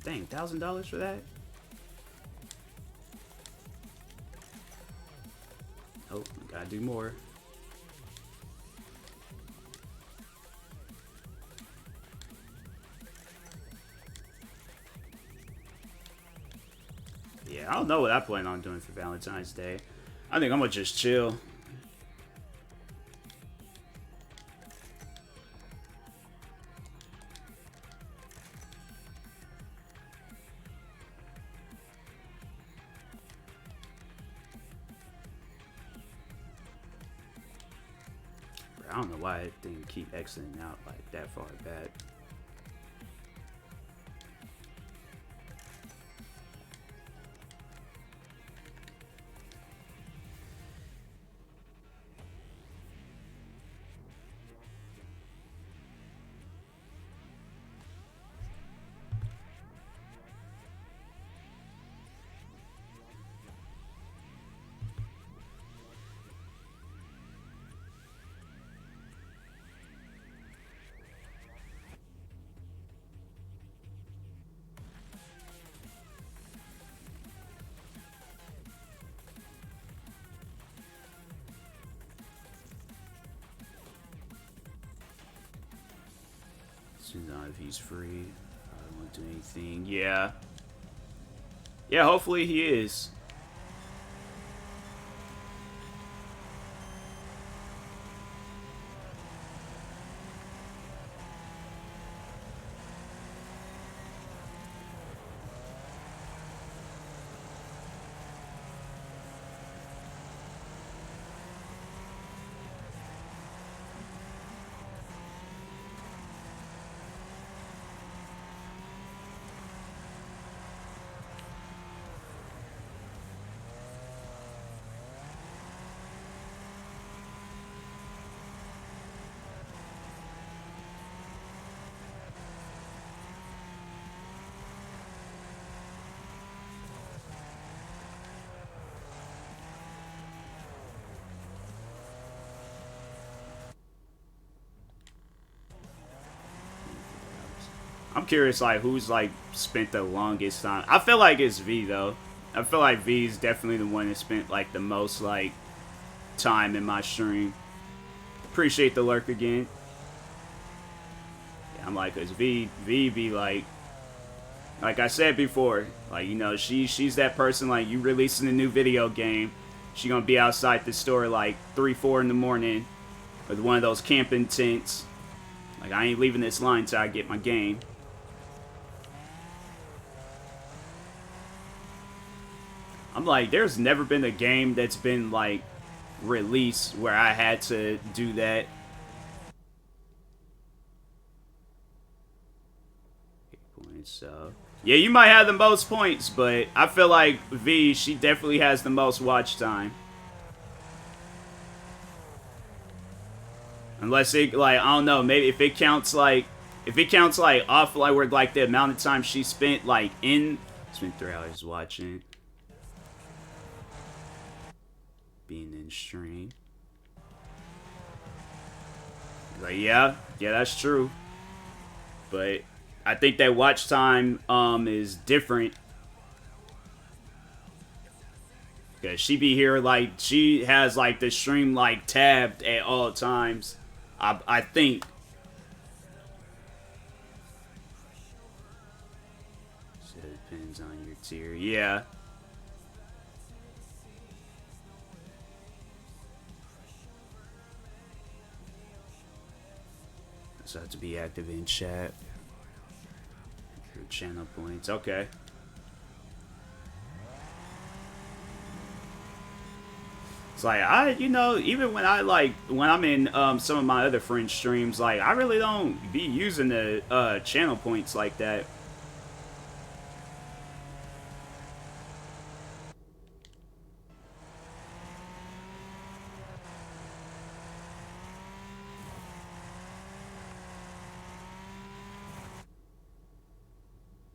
Dang, $1,000 for that? Oh, gotta do more. Yeah, I don't know what I plan on doing for Valentine's Day. I think I'm gonna just chill. I don't know why it didn't keep exiting out like that far back. Not if he's free. I don't want to do anything. Yeah. Yeah, hopefully he is. I'm curious, like, who's, like, spent the longest time. I feel like it's V, though. I feel like V is definitely the one that spent, like, the most, like, time in my stream. Appreciate the lurk again. Yeah, I'm like, cause V be, like I said before, like, you know, she's that person, like, you releasing a new video game, she gonna be outside the store, like, 3, 4 in the morning with one of those camping tents. Like, I ain't leaving this line till I get my game. I'm like, there's never been a game that's been, like, released where I had to do that. So, yeah, you might have the most points, but I feel like V, she definitely has the most watch time. Unless it, like, I don't know, maybe if it counts, like, off, like, where, like, the amount of time she spent, like, spent 3 hours watching. Being in stream. Like, yeah, that's true. But I think that watch time is different. Because she be here, like, she has, like, the stream, like, tabbed at all times. I think. So it depends on your tier. Yeah. So I have to be active in chat. Your channel points. Okay. It's like, you know, even when I'm in some of my other friends' streams, like, I really don't be using the channel points like that.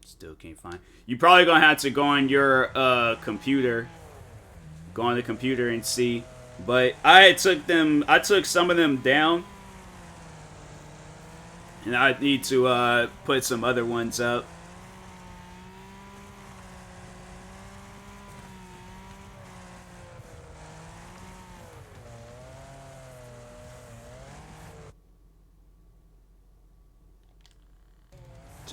Still can't find. You probably gonna have to go on your computer. Go on the computer and see. But I took some of them down. And I need to put some other ones up.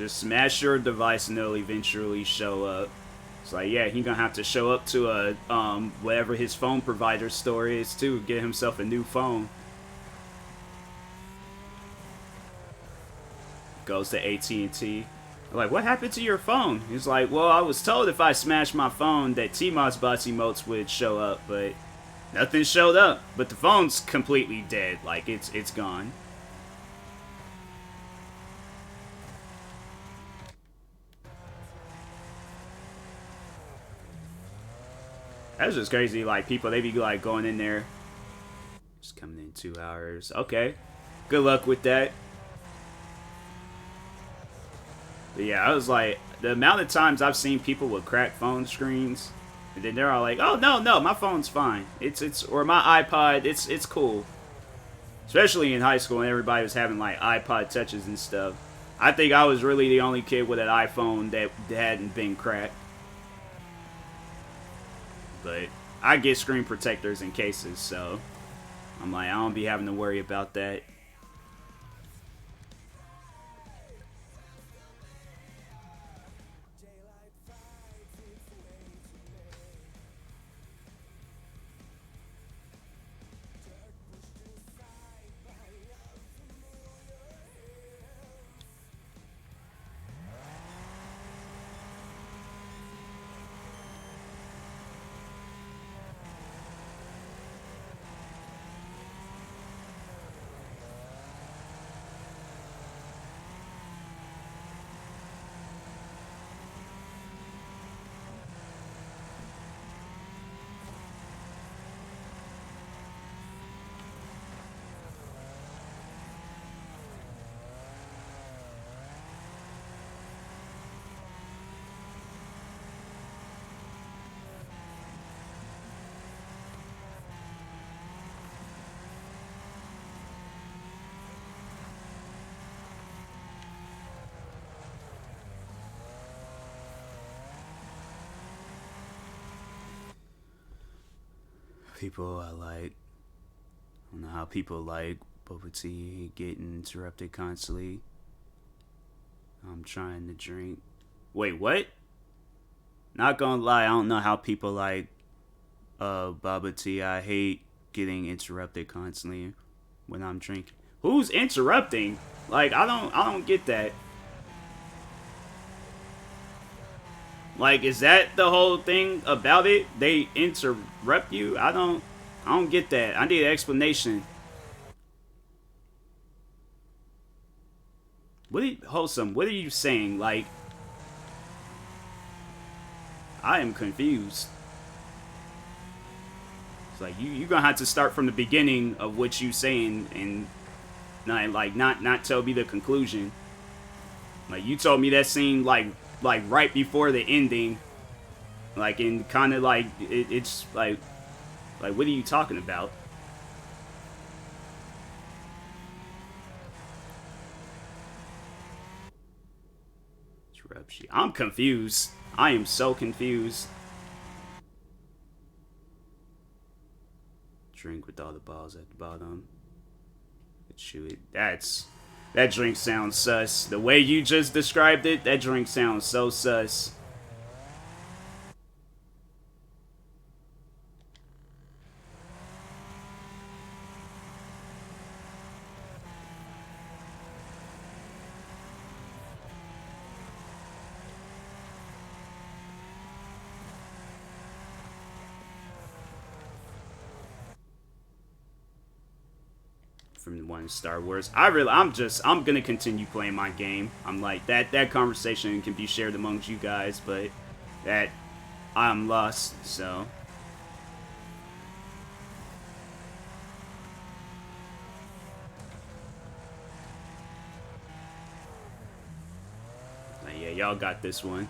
Just smash your device and it'll eventually show up. It's like, yeah, he's gonna have to show up to a whatever his phone provider store is too, get himself a new phone. Goes to AT&T. Like, what happened to your phone? He's like, well, I was told if I smashed my phone that TMossBoss emotes would show up, but nothing showed up. But the phone's completely dead. Like, it's gone. That's just crazy. Like, people, they be like going in there. Just coming in 2 hours. Okay. Good luck with that. But yeah, I was like, the amount of times I've seen people with cracked phone screens, and then they're all like, "Oh no, my phone's fine. It's or my iPod, it's cool." Especially in high school, when everybody was having like iPod touches and stuff. I think I was really the only kid with an iPhone that hadn't been cracked. But I get screen protectors in cases, so I'm like, I don't be having to worry about that. People are like, I don't know how people like bubble tea getting interrupted constantly. I'm trying to drink. Wait, what? Not gonna lie, I don't know how people like bubble tea. I hate getting interrupted constantly when I'm drinking. Who's interrupting? Like, I don't get that. Like, is that the whole thing about it? They interrupt you? I don't get that. I need an explanation. Wholesome, what are you saying? Like, I am confused. It's like you're gonna have to start from the beginning of what you saying and not tell me the conclusion. Like, you told me that scene like right before the ending. Like, and kind of like it's like what are you talking about? I'm confused. I am so confused. Drink with all the balls at the bottom. Shoot, that drink sounds sus. The way you just described it, that drink sounds so sus. From the one Star Wars. I'm gonna continue playing my game. I'm like, that conversation can be shared amongst you guys, but that I'm lost, so. Like, yeah, y'all got this one.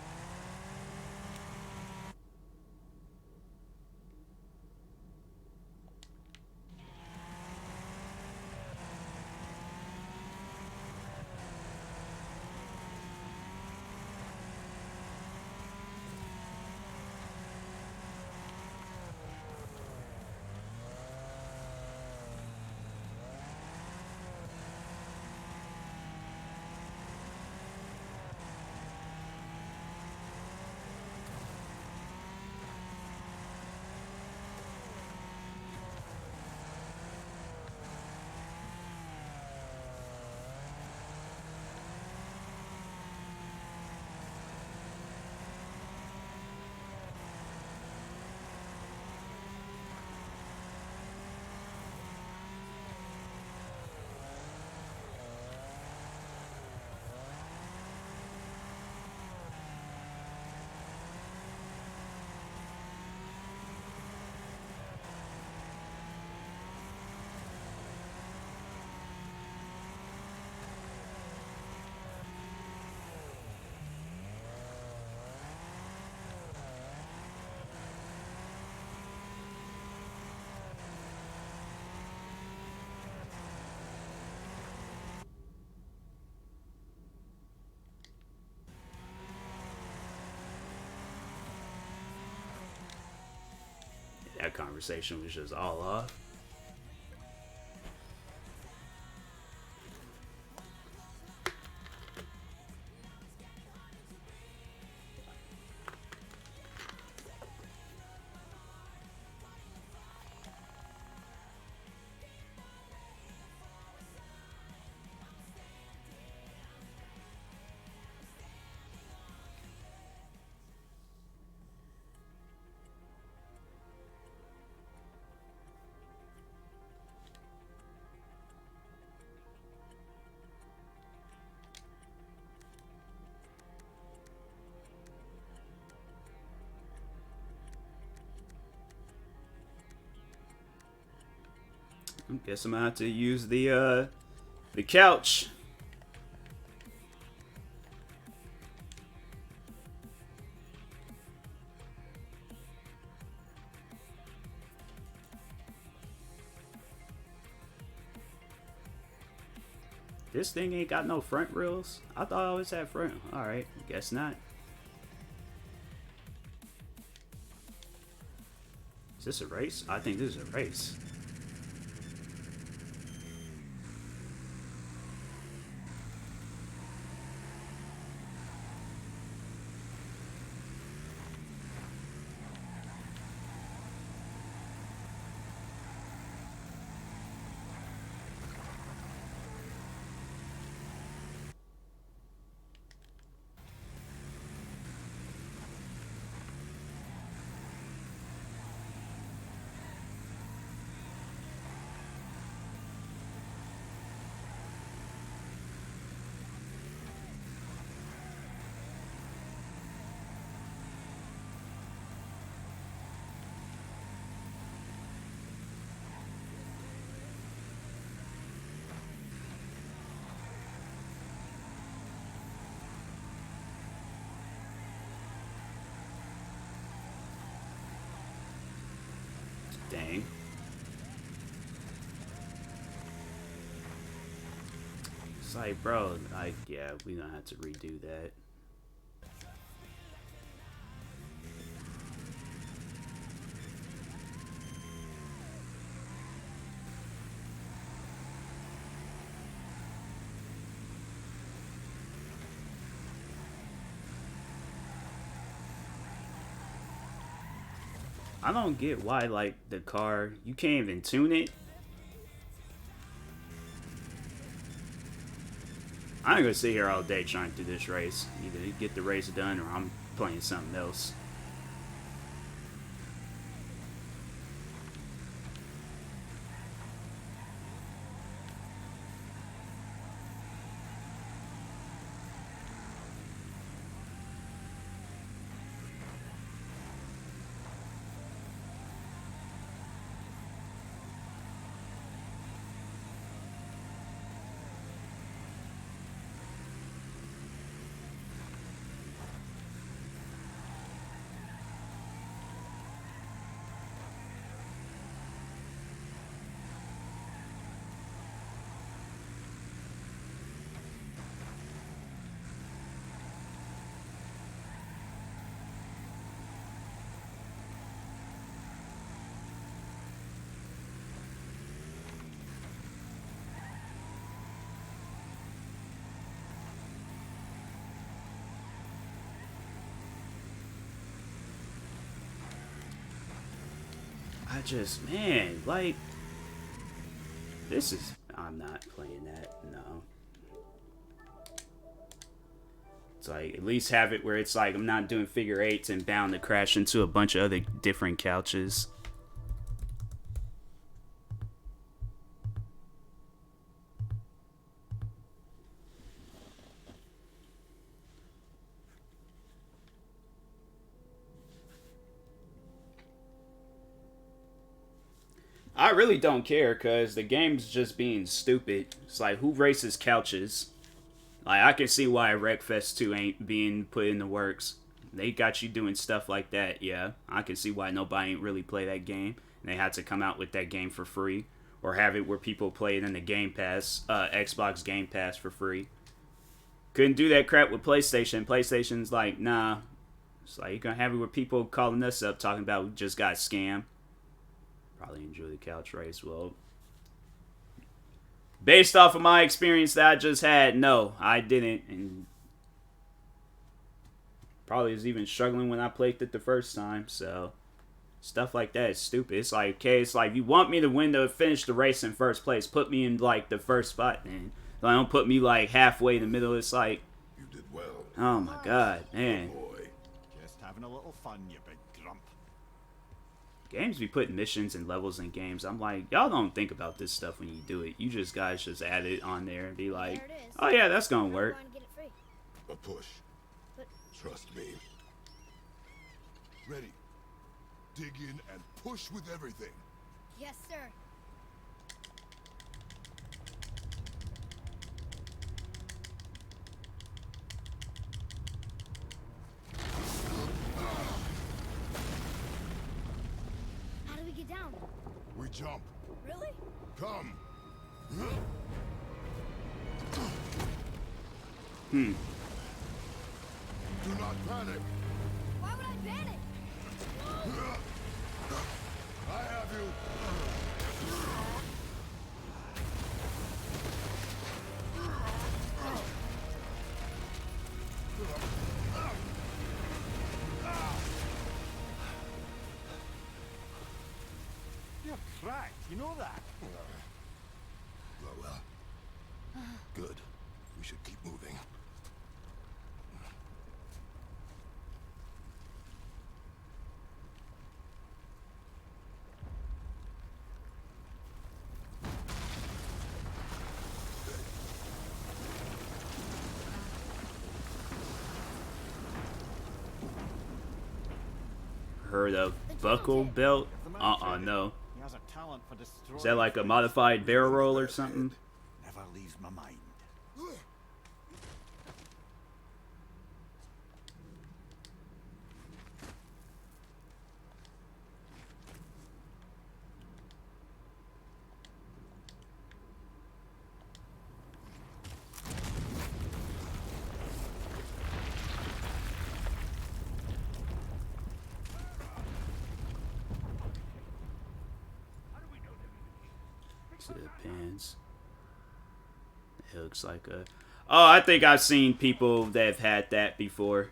That conversation was just all off. I guess I'm gonna have to use the couch. This thing ain't got no front wheels. I thought I always had front. All right, guess not. Is this a race? I think this is a race. Dang. It's like, bro, yeah, we gonna have to redo that. I don't get why, like, the car, you can't even tune it. I ain't gonna sit here all day trying to do this race. Either get the race done or I'm playing something else. I just, man, like, this is, I'm not playing that, no. It's like, at least have it where it's like, I'm not doing figure eights and bound to crash into a bunch of other different couches. I really don't care because the game's just being stupid. It's like, who races couches? Like, I can see why Wreckfest 2 ain't being put in the works. They got you doing stuff like that, yeah. I can see why nobody ain't really play that game. And they had to come out with that game for free. Or have it where people play it in the Game Pass, Xbox Game Pass for free. Couldn't do that crap with PlayStation. PlayStation's like, nah. It's like, you're gonna have it where people calling us up talking about we just got scammed. Probably enjoy the couch race. Well, based off of my experience that I just had, no, I didn't. And probably was even struggling when I played it the first time. So stuff like that is stupid. It's like, okay, it's like, you want me to win to finish the race in first place, put me in like the first spot, man. Like, don't put me like halfway in the middle. It's like, You did well. oh my god, man. Boy. Just having a little fun, you big grump. Games be putting missions and levels in games. I'm like, y'all don't think about this stuff when you do it. You just guys just add it on there and be like, oh yeah, that's gonna work. A push. Trust me. Ready. Dig in and push with everything. Yes, sir. How do we get down? We jump. Really? Come. Do not panic. Why would I panic? I have you. You're cracked, you know that? Well. Good. We should keep moving. Heard of buckle belt? No. He has a talent for destroying. Is that like a modified barrel roll or something? Never leaves my mind. See the pins. It looks like a... Oh, I think I've seen people that have had that before.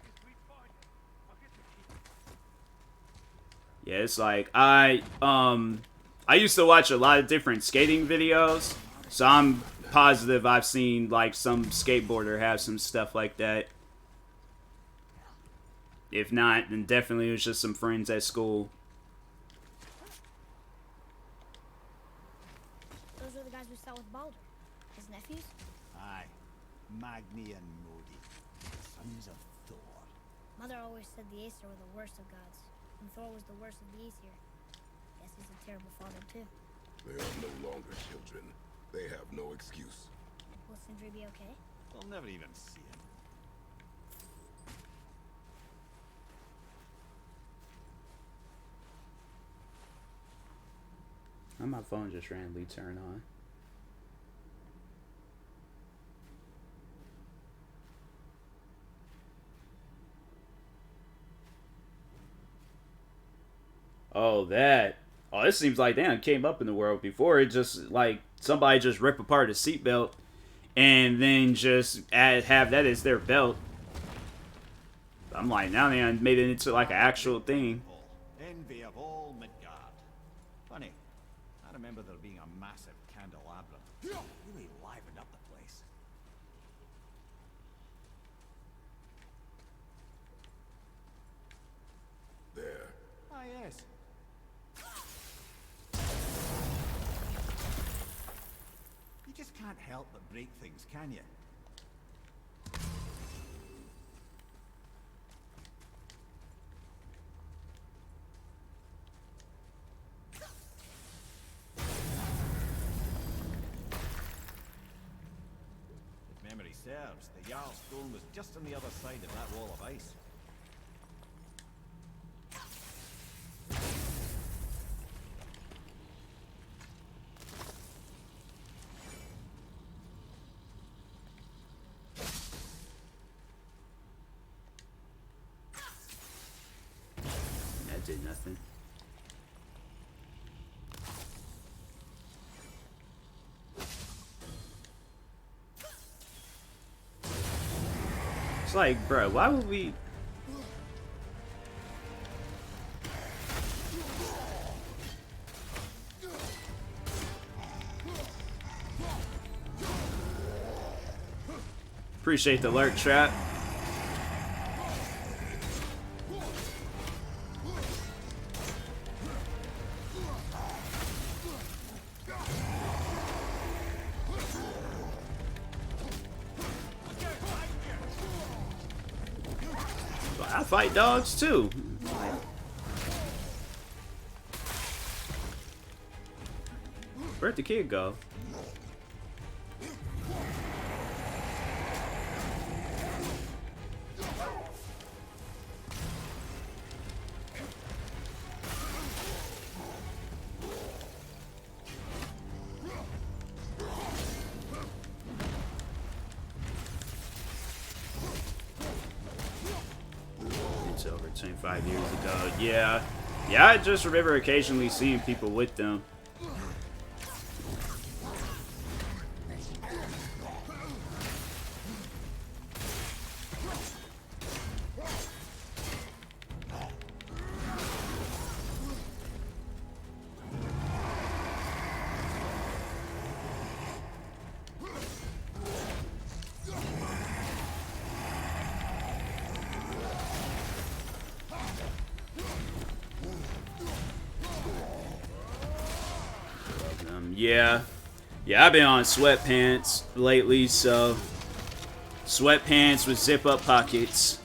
Yeah, it's like I used to watch a lot of different skating videos, so I'm positive I've seen like some skateboarder have some stuff like that. If not, then definitely it was just some friends at school. Those are the guys we saw with Baldur. His nephews? Aye. Magni and Modi. Sons of Thor. Mother always said the Aesir were the worst of gods, and Thor was the worst of the Aesir. Guess he's a terrible father too. They are no longer children. They have no excuse. Will Sindri be okay? They'll never even see him. Oh, my phone just randomly turned on. Oh, that. Oh, this seems like damn came up in the world before. It just like somebody just rip apart a seatbelt and then just have that as their belt. I'm like, now they made it into like an actual thing. Envy of all Midgard. Funny, I remember there being a massive candelabrum. Really livened up the place. There. Ah, yes. You just can't help but break things, can you? If memory serves, the Jarl stone was just on the other side of that wall of ice. That did nothing. It's like, bro, why would we? Appreciate the lurk trap. I fight dogs too. Where'd the kid go? It's over 25 years ago. Yeah. Yeah, I just remember occasionally seeing people with them. Yeah. Yeah, I've been on sweatpants lately, so sweatpants with zip-up pockets.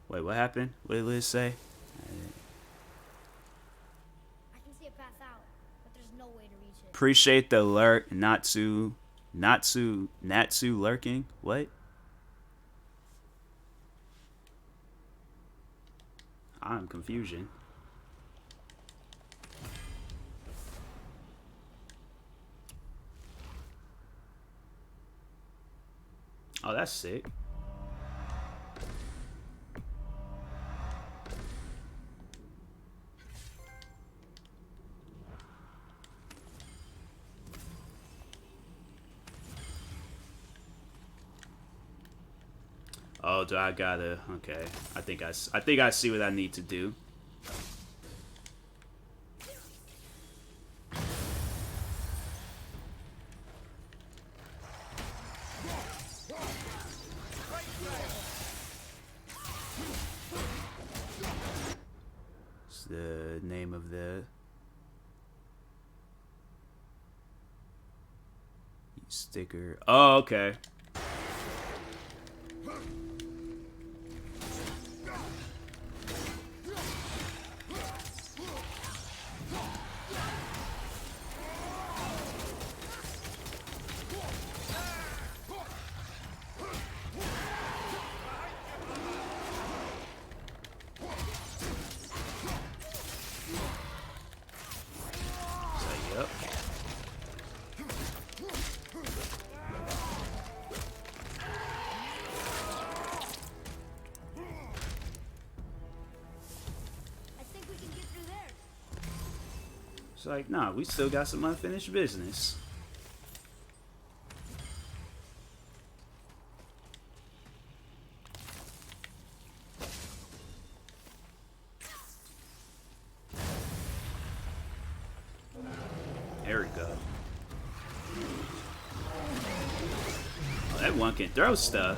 Wait, what happened? What did Liz say? I can see a path out, but there's no way to reach it. Appreciate the lurk. Natsu lurking. What? I'm confusion. Oh, that's sick. Oh, do I gotta? Okay, I think I see what I need to do. It's the name of the sticker. Oh, okay. Yep. I think we can get through there. It's like, nah, we still got some unfinished business. There we go. Oh, that one can throw stuff.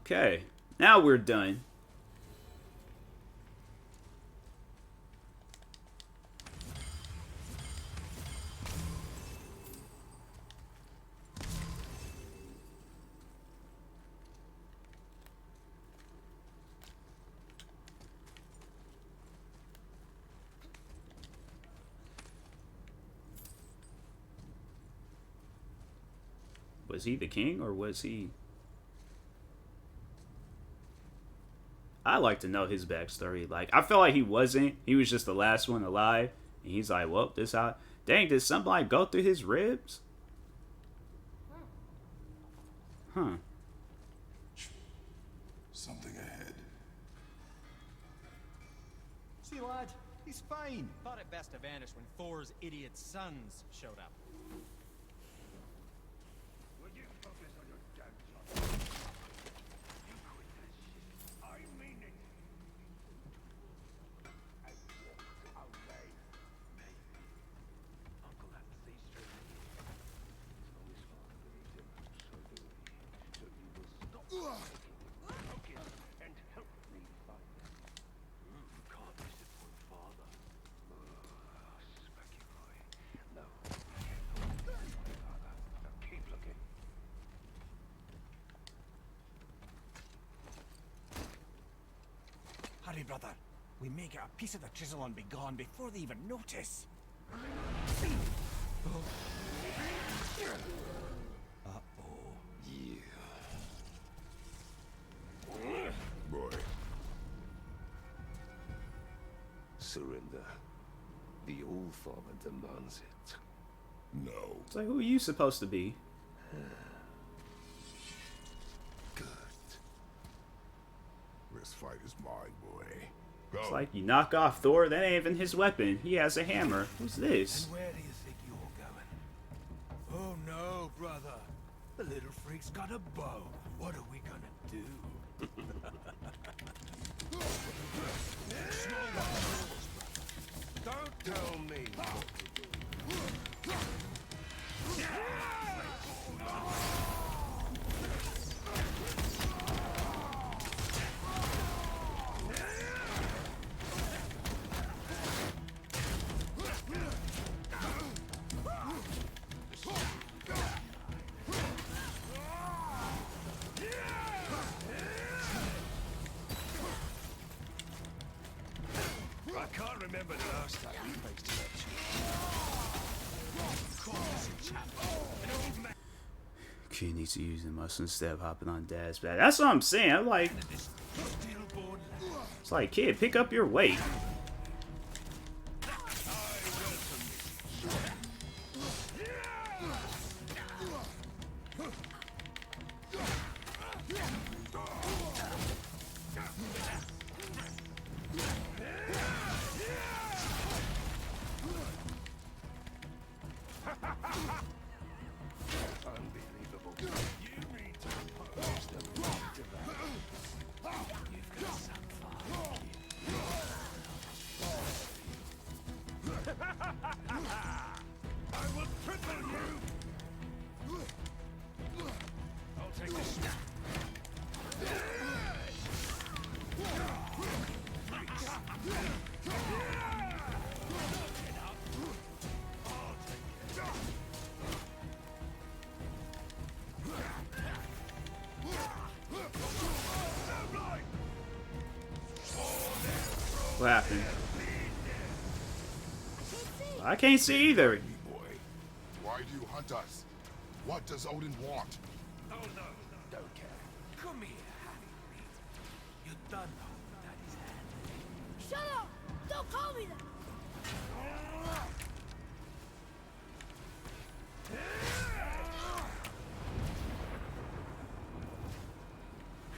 Okay, now we're done. Was he the king or was he? I like to know his backstory. Like, I feel like he wasn't. He was just the last one alive. And he's like, well, this how... Dang, did somebody go through his ribs? Huh. Something ahead. See, lad, he's fine. Thought it best to vanish when Thor's idiot sons showed up. Will you focus on your damn son? You quit that shit. I mean it. I walk away. Maybe. Uncle has to see straight. So his father believed him. So do we. So you will stop focus and help me fight. You can't disappoint father. Smacky boy. No. My father. Now keep looking. Hurry, brother. We may get a piece of the chisel and be gone before they even notice. Boy. Surrender. The All-Father demands it. No. It's like, who are you supposed to be? Good. This fight is mine, boy. Go. It's like, you knock off Thor, that ain't even his weapon. He has a hammer. Who's this? And where do you think you're going? Oh no, brother. The little freak's got a bow. What are we gonna do? Don't tell me what to do. I can't remember the last time we faced such. Kid needs to use the muscle instead of hopping on Dad's back. That's what I'm saying. I'm like, it's like, kid, pick up your weight. Unbelievable. You need to oppose them right to that. You've got some fire. I will triple you. I'll take this. What happened? I can't see either. Boy. Why do you hunt us? What does Odin want? Oh no, don't care. Come here, Harry Reed. You done know Daddy's hand. Shut up! Don't call me that!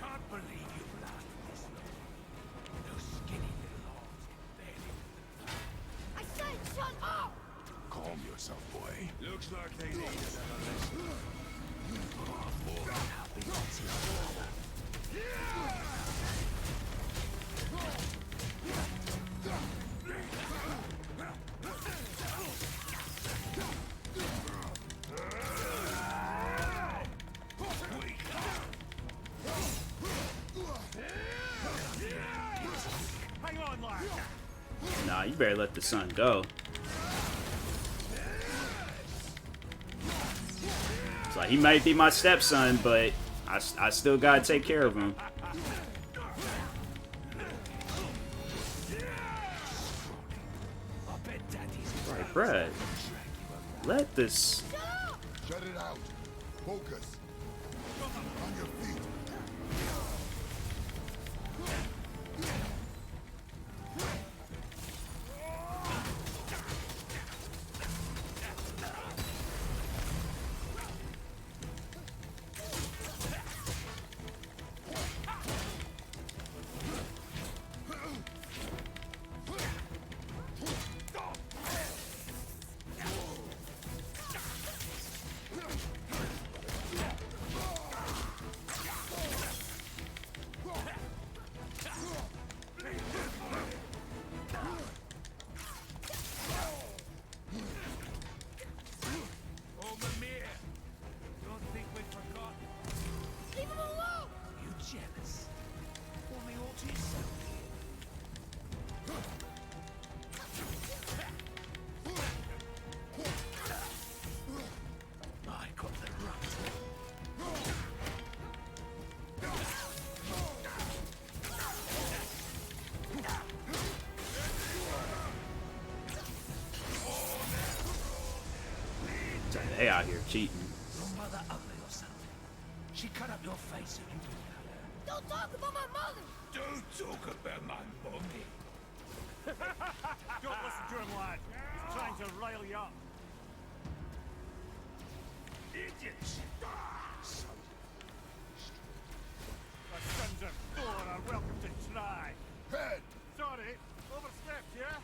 Can't believe you've lasted this long. Those skinny little arms can barely. I said shut up! Calm yourself, boy. Looks like they needed another lesson. Oh, more than happy to see you. Hang on, lad. Nah, you better let the sun go. It's like, he might be my stepson, but I still gotta take care of him. Like, bruh, let this... Shut it out. Focus. On your feet. They out here cheating. Your mother ugly or something? She cut up your face and you Don't talk about my mother! don't talk about my mommy. Don't listen to him, lad. He's trying to rile you up. Idiots. The sons of Thor are welcome to try. Head. Sorry, overstepped, yeah?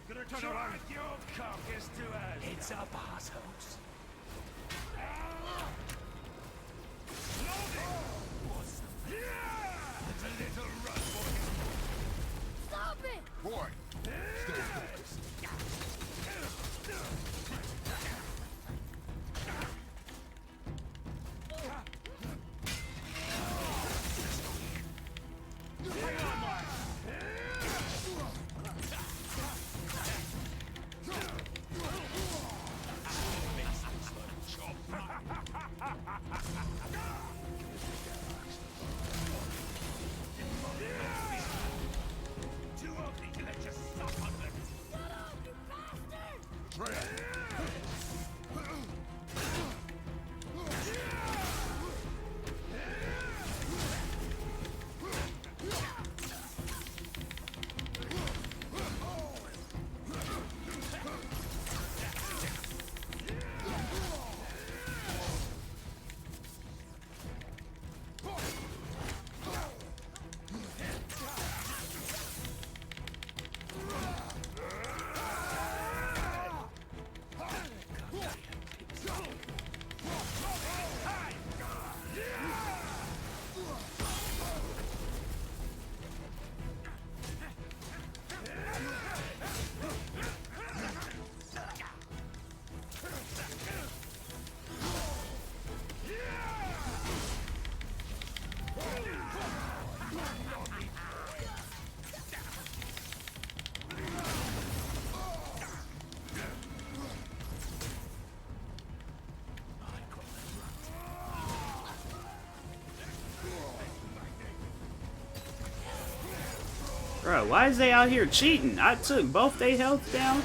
Gonna turn around. Drive your carcass to us. It's up, assholes. What's the There's a little run for you. Stop it! Boy. Stay focused. Too ugly to let you suck on them. Shut up, you bastard! Tread. Bro, why is they out here cheating? I took both their health down.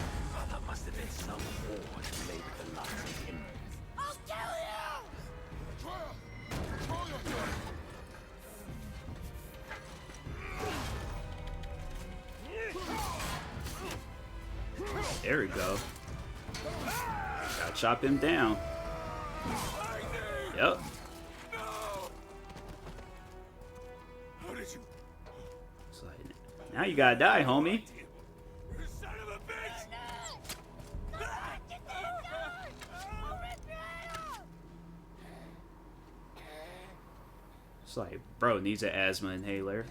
That must have been some war to make the last of him. I'll kill you! Trial. Control yourself. There we go. Gotta chop him down. Yep. How did you? It's like, now you gotta die, homie. You son of a bitch! Get the hell out! I'll rip your head off! It's like, bro needs an asthma inhaler.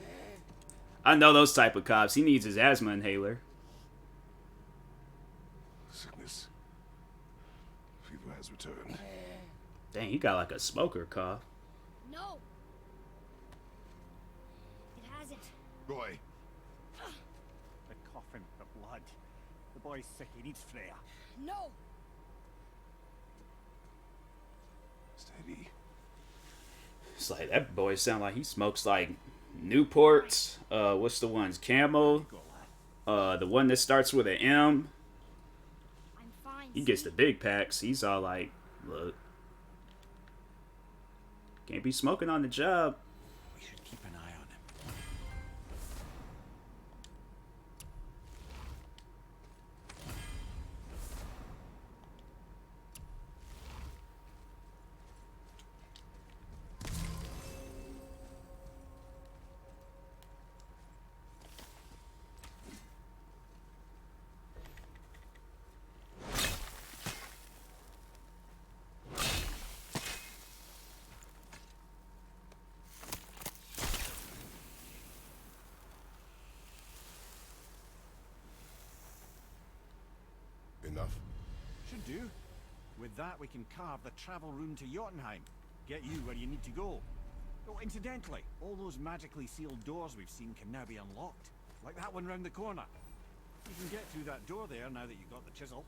I know those type of cops. He needs his asthma inhaler. Sickness. Fever has returned. Dang, he got like a smoker cough. No! It hasn't. Boy. The coffin, the blood. The boy's sick, he needs Freya. No! Steady. It's like, that boy sound like he smokes like Newports. What's the ones? Camel. Go, lad. The one that starts with an M. I'm fine. He gets see? the big packs. He's all like, look, can't be smoking on the job. We should keep an eye on him. Enough? Should do. With that, we can carve the travel room to Jotunheim. Get you where you need to go. Oh, incidentally, all those magically sealed doors we've seen can now be unlocked. Like that one round the corner. You can get through that door there now that you've got the chisel.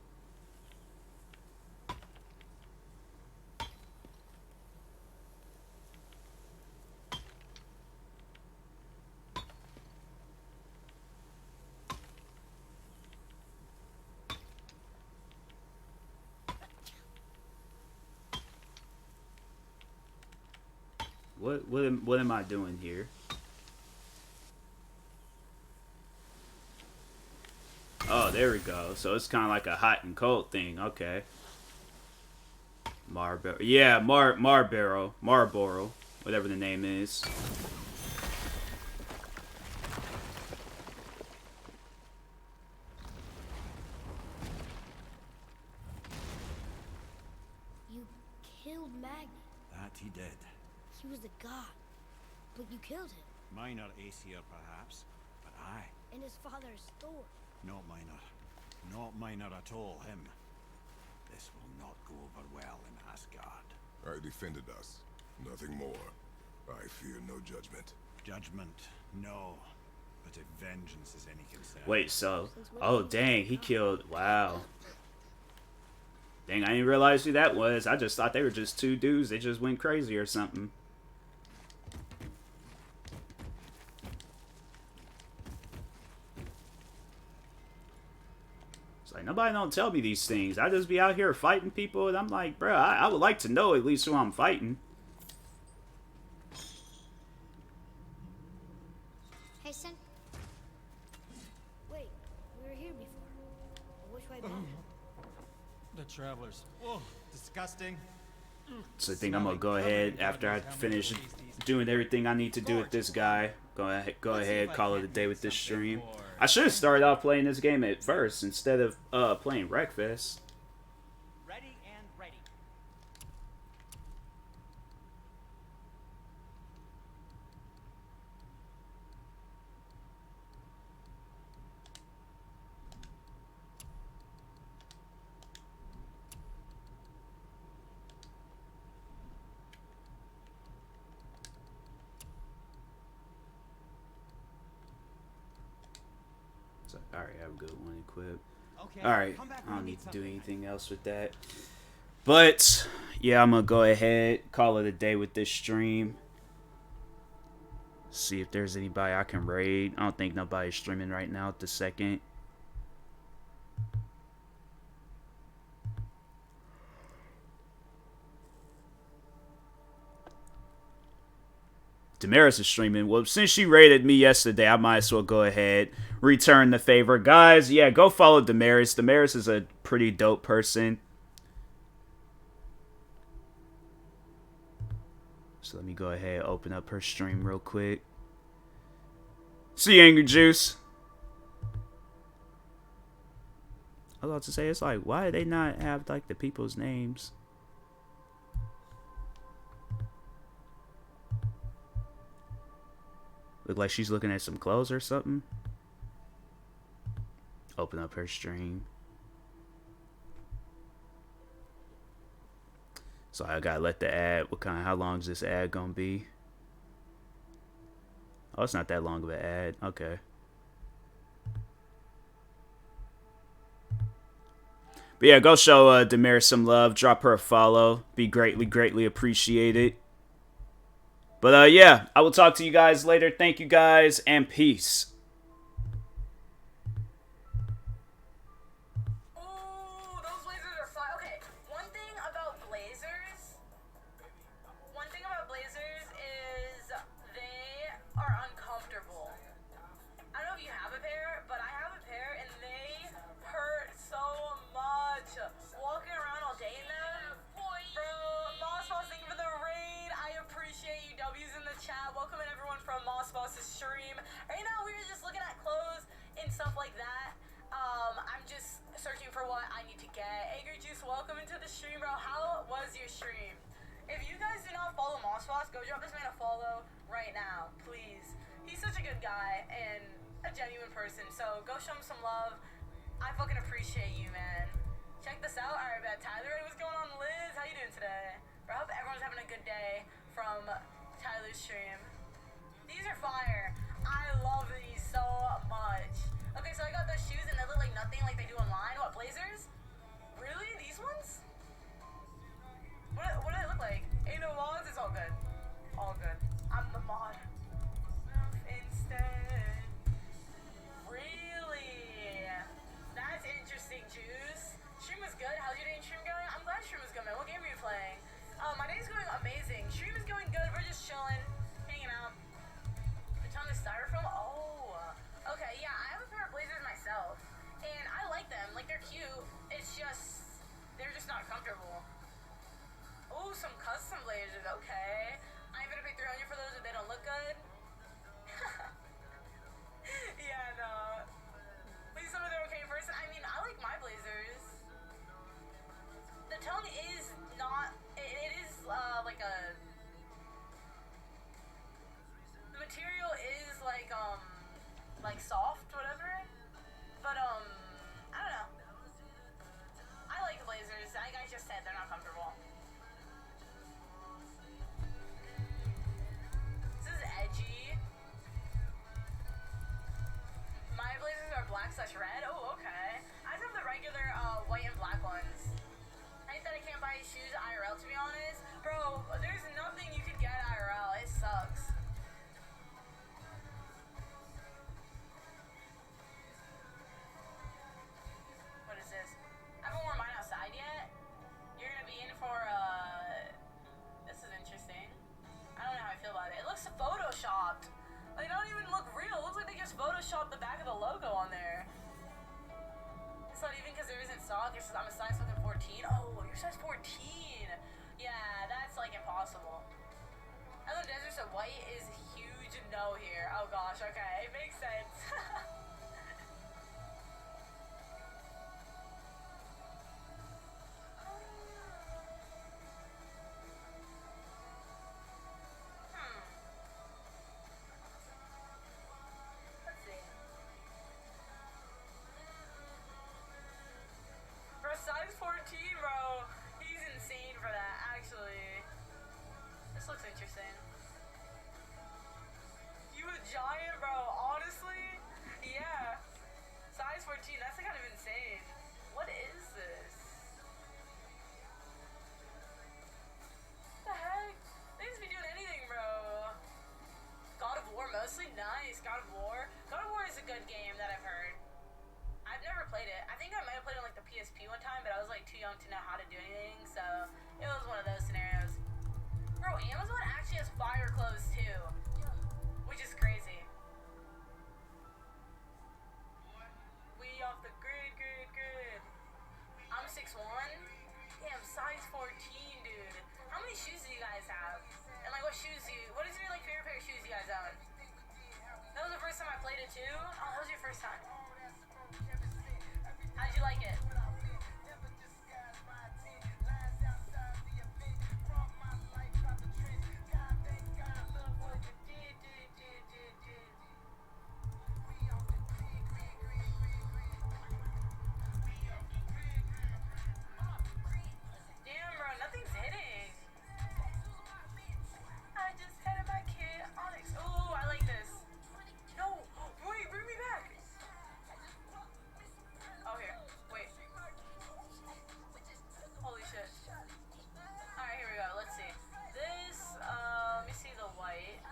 What am I doing here? Oh, there we go. So it's kind of like a hot and cold thing. Okay. Marlboro. Yeah, Marlboro, whatever the name is. You killed Magni. That he did. He was a god. But you killed him. Minor Aesir, perhaps, but I. And his father is Thor. Not minor. Not minor at all, him. This will not go over well in Asgard. I defended us. Nothing more. I fear no judgment. Judgment, no. But if vengeance is any concern... Wait, so... Oh, dang, he killed... Wow. Dang, I didn't realize who that was. I just thought they were just two dudes. They just went crazy or something. It's like, nobody don't tell me these things. I just be out here fighting people, and I'm like, bro, I would like to know at least who I'm fighting. Hey, Sin. Wait, we were here before. Which way back? The travelers. Oh, disgusting. So I think I'm gonna go ahead after I finish doing everything I need to do with this guy. Go ahead, call it a day with this stream. I should have started off playing this game at first instead of playing Wreckfest. Ready and ready. So, alright, have a good one equipped. Okay. Alright, come back I when don't you need to do something. anything else with that. But, yeah, I'm gonna go ahead, call it a day with this stream. See if there's anybody I can raid. I don't think nobody's streaming right now at the second. Damaris is streaming. Well, since she raided me yesterday, I might as well go ahead, return the favor. Guys, yeah, go follow Damaris. Damaris is a pretty dope person. So let me go ahead, open up her stream real quick. See you, Angry Juice. I was about to say, it's like, why do they not have, like, the people's names? Look like she's looking at some clothes or something. Open up her stream. So I gotta let the ad. How long is this ad gonna be? Oh, it's not that long of an ad. Okay. But yeah, go show Damaris some love. Drop her a follow. Be greatly appreciated. But yeah, I will talk to you guys later. Thank you guys, and peace. that. I'm just searching for what I need to get. Angry Juice, welcome into the stream, bro. How was your stream? If you guys do not follow TMossBoss, go drop this man a follow right now, please. He's such a good guy and a genuine person, so go show him some love. I fucking appreciate you, man. Check this out. Alright, bet. Tyler, what's going on? Liz, how you doing today? Bro, I hope everyone's having a good day from Tyler's stream. These are fire. I love these so much. Okay, so I got those shoes and they look like nothing like they do online. What, Blazers? Really? These ones? What do they look like? Ain't no mods? It's all good. All good. I'm the mod. Instead. Really? That's interesting, Juice. Stream was good. How's your day in stream going? I'm glad stream was good, man. What game are you playing? My day's going amazing. Stream is going good. We're just chilling, hanging out. A ton of styrofoam. Oh. Okay, yeah, I have a pair of Blazers myself. And I like them. Like, they're cute. It's just, they're just not comfortable. Oh, some custom Blazers. Okay. I ain't gonna pay $300 for those if they don't look good. Yeah, no. Please tell me they're okay in person. I mean, I like my Blazers. The tone is not, it is like a, the material is like soft, whatever. But I don't know. I like the Blazers. Like I just said, they're not comfortable. This is edgy. My Blazers are black/red. Oh, okay. I just have the regular white and black ones. I hate that I can't buy shoes IRL, to be honest. Bro, there's nothing you could get IRL. It sucks. What is this? I haven't worn mine outside yet. You're gonna be in for, this is interesting. I don't know how I feel about it. It looks photoshopped. Like, they don't even look real. It looks like they just photoshopped the back of the logo on there. It's not even because there isn't stock. It's just I'm a size fucking 14. Oh, you're size 14. Yeah, that's like impossible. I know Desert said white is huge no here. Oh gosh, okay. It makes sense. Let's see. Bro, size 14, bro. He's insane for that, actually. This looks interesting. You a giant, bro? Honestly? Yeah. Size 14, that's kind of insane. What is this? What the heck? They just be doing anything, bro. God of War mostly? Nice. God of War. God of War is a good game that I've heard. I've never played it. I think I might have played it on like the PSP one time, but I was like too young to know how to do anything, so it was one of those scenarios. Bro, Amazon actually has fire clothes too, which is crazy. We off the grid. I'm 6'1". Damn, size 14, dude. How many shoes do you guys have? And like, what is your like favorite pair of shoes you guys own? That was the first time I played it too? Oh, that was your first time. How'd you like it? Damn, bro, nothing's hitting. I just had my kid Onyx. Ooh, I like this. No, wait, bring me back. Oh, here. Wait. Holy shit. Alright, here we go. Let's see. This, let me see the white.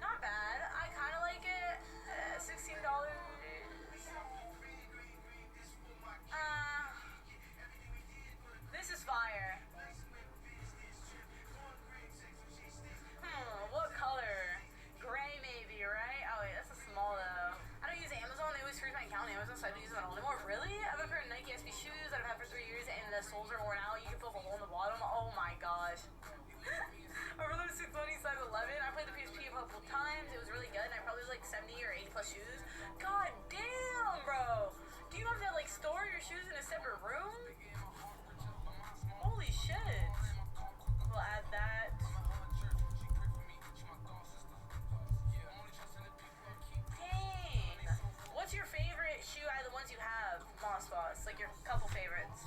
Not bad. I kind of like it. $16. This is fire. What color? Gray maybe, right? Oh wait, that's a small though. I don't use Amazon. They always freeze my account on Amazon, so I don't use them anymore. Really? I have a pair of Nike SB shoes that I've had for 3 years, and the soles are worn out. You can feel a hole in the bottom. Oh my gosh. My brother's 620, size 11. I played the PSP a couple times. It was really good, and I probably was like 70 or 80 plus shoes. God, your shoes in a separate room? Holy shit. We'll add that. Dang. What's your favorite shoe out of the ones you have, MossBoss? Like your couple favorites.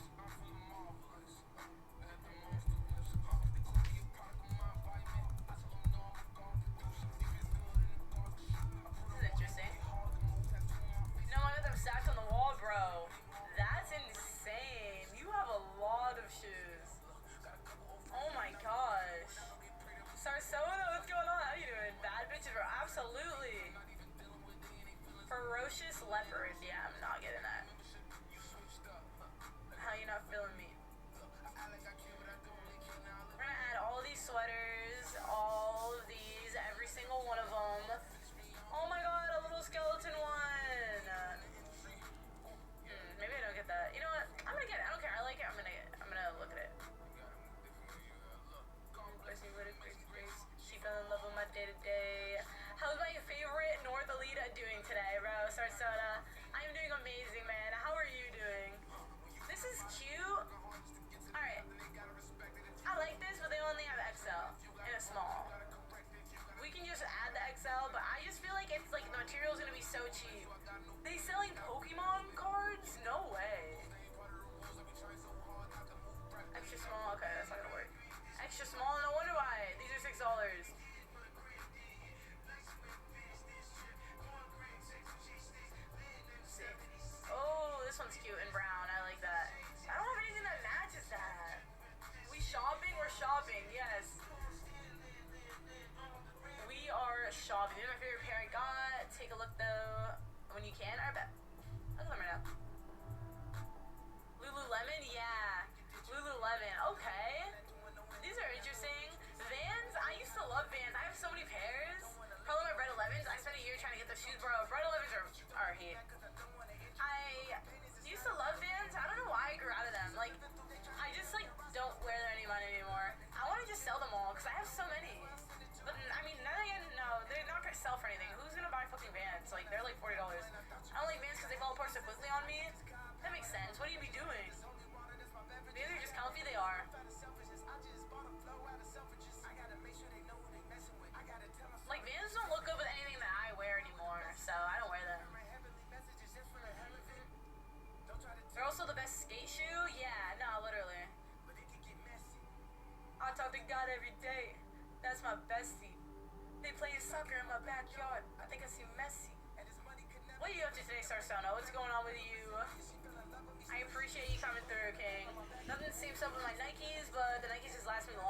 This is interesting. No, I got them stacked on the wall, bro. That's insane. You have a lot of shoes. Oh my gosh. Sarsona, what's going on? How you doing? Bad bitches, bro. Absolutely. Ferocious leopard. Yeah, I'm not getting that. How you not feeling me? We're gonna add all these sweaters, all of these, every single one of them. Oh my god, a little skeleton one. Maybe I don't get that. You know what? I'm gonna get it. I don't care. I like it. I'm gonna look at it. She fell in love with my day to day. How's my favorite North Alita doing today, bro? Sarsona. I'm doing amazing, man. How are you doing? This is cute. Alright. I like this, but they only have XL and a small. We can just add the XL, but I just feel like it's like the material's gonna be so cheap. They selling Pokemon cards? No way. Extra small? Okay, that's not gonna work. Extra small? No wonder why. These are $6. Oh, this one's cute and brown. I like that. I don't have anything that matches that. We shopping? We're shopping. Yes. We are shopping. These are my favorite pair I got. Take a look though when you can. I bet. Look at them right now. Lululemon? Yeah. Lululemon. Okay. These are interesting. Vans? I used to love Vans. I have so many pairs. Probably my Bread 11s. I spent a year trying to get the shoes, bro. Bread 11s are heat. I used to love Vans. I don't know why I grew out of them. Like, I just like don't wear them anymore. I want to just sell them all because I have so many. But I mean, then again, no, they're not gonna sell for anything. Who's gonna buy fucking Vans? Like, they're like $40. I don't like Vans because they fall apart so quickly on me. That makes sense. What do you be doing? Vans are just comfy. They are. Like, Vans don't look good with anything that I wear anymore, so I don't wear them. They're also the best skate shoe? Yeah, no, literally. I talk to God every day. That's my bestie. They play soccer in my backyard. I think I see Messi. What are you up to today, Sarsona? What's going on with you? I appreciate you coming through, King. Nothing seems up with my Nikes, but the Nikes just last me the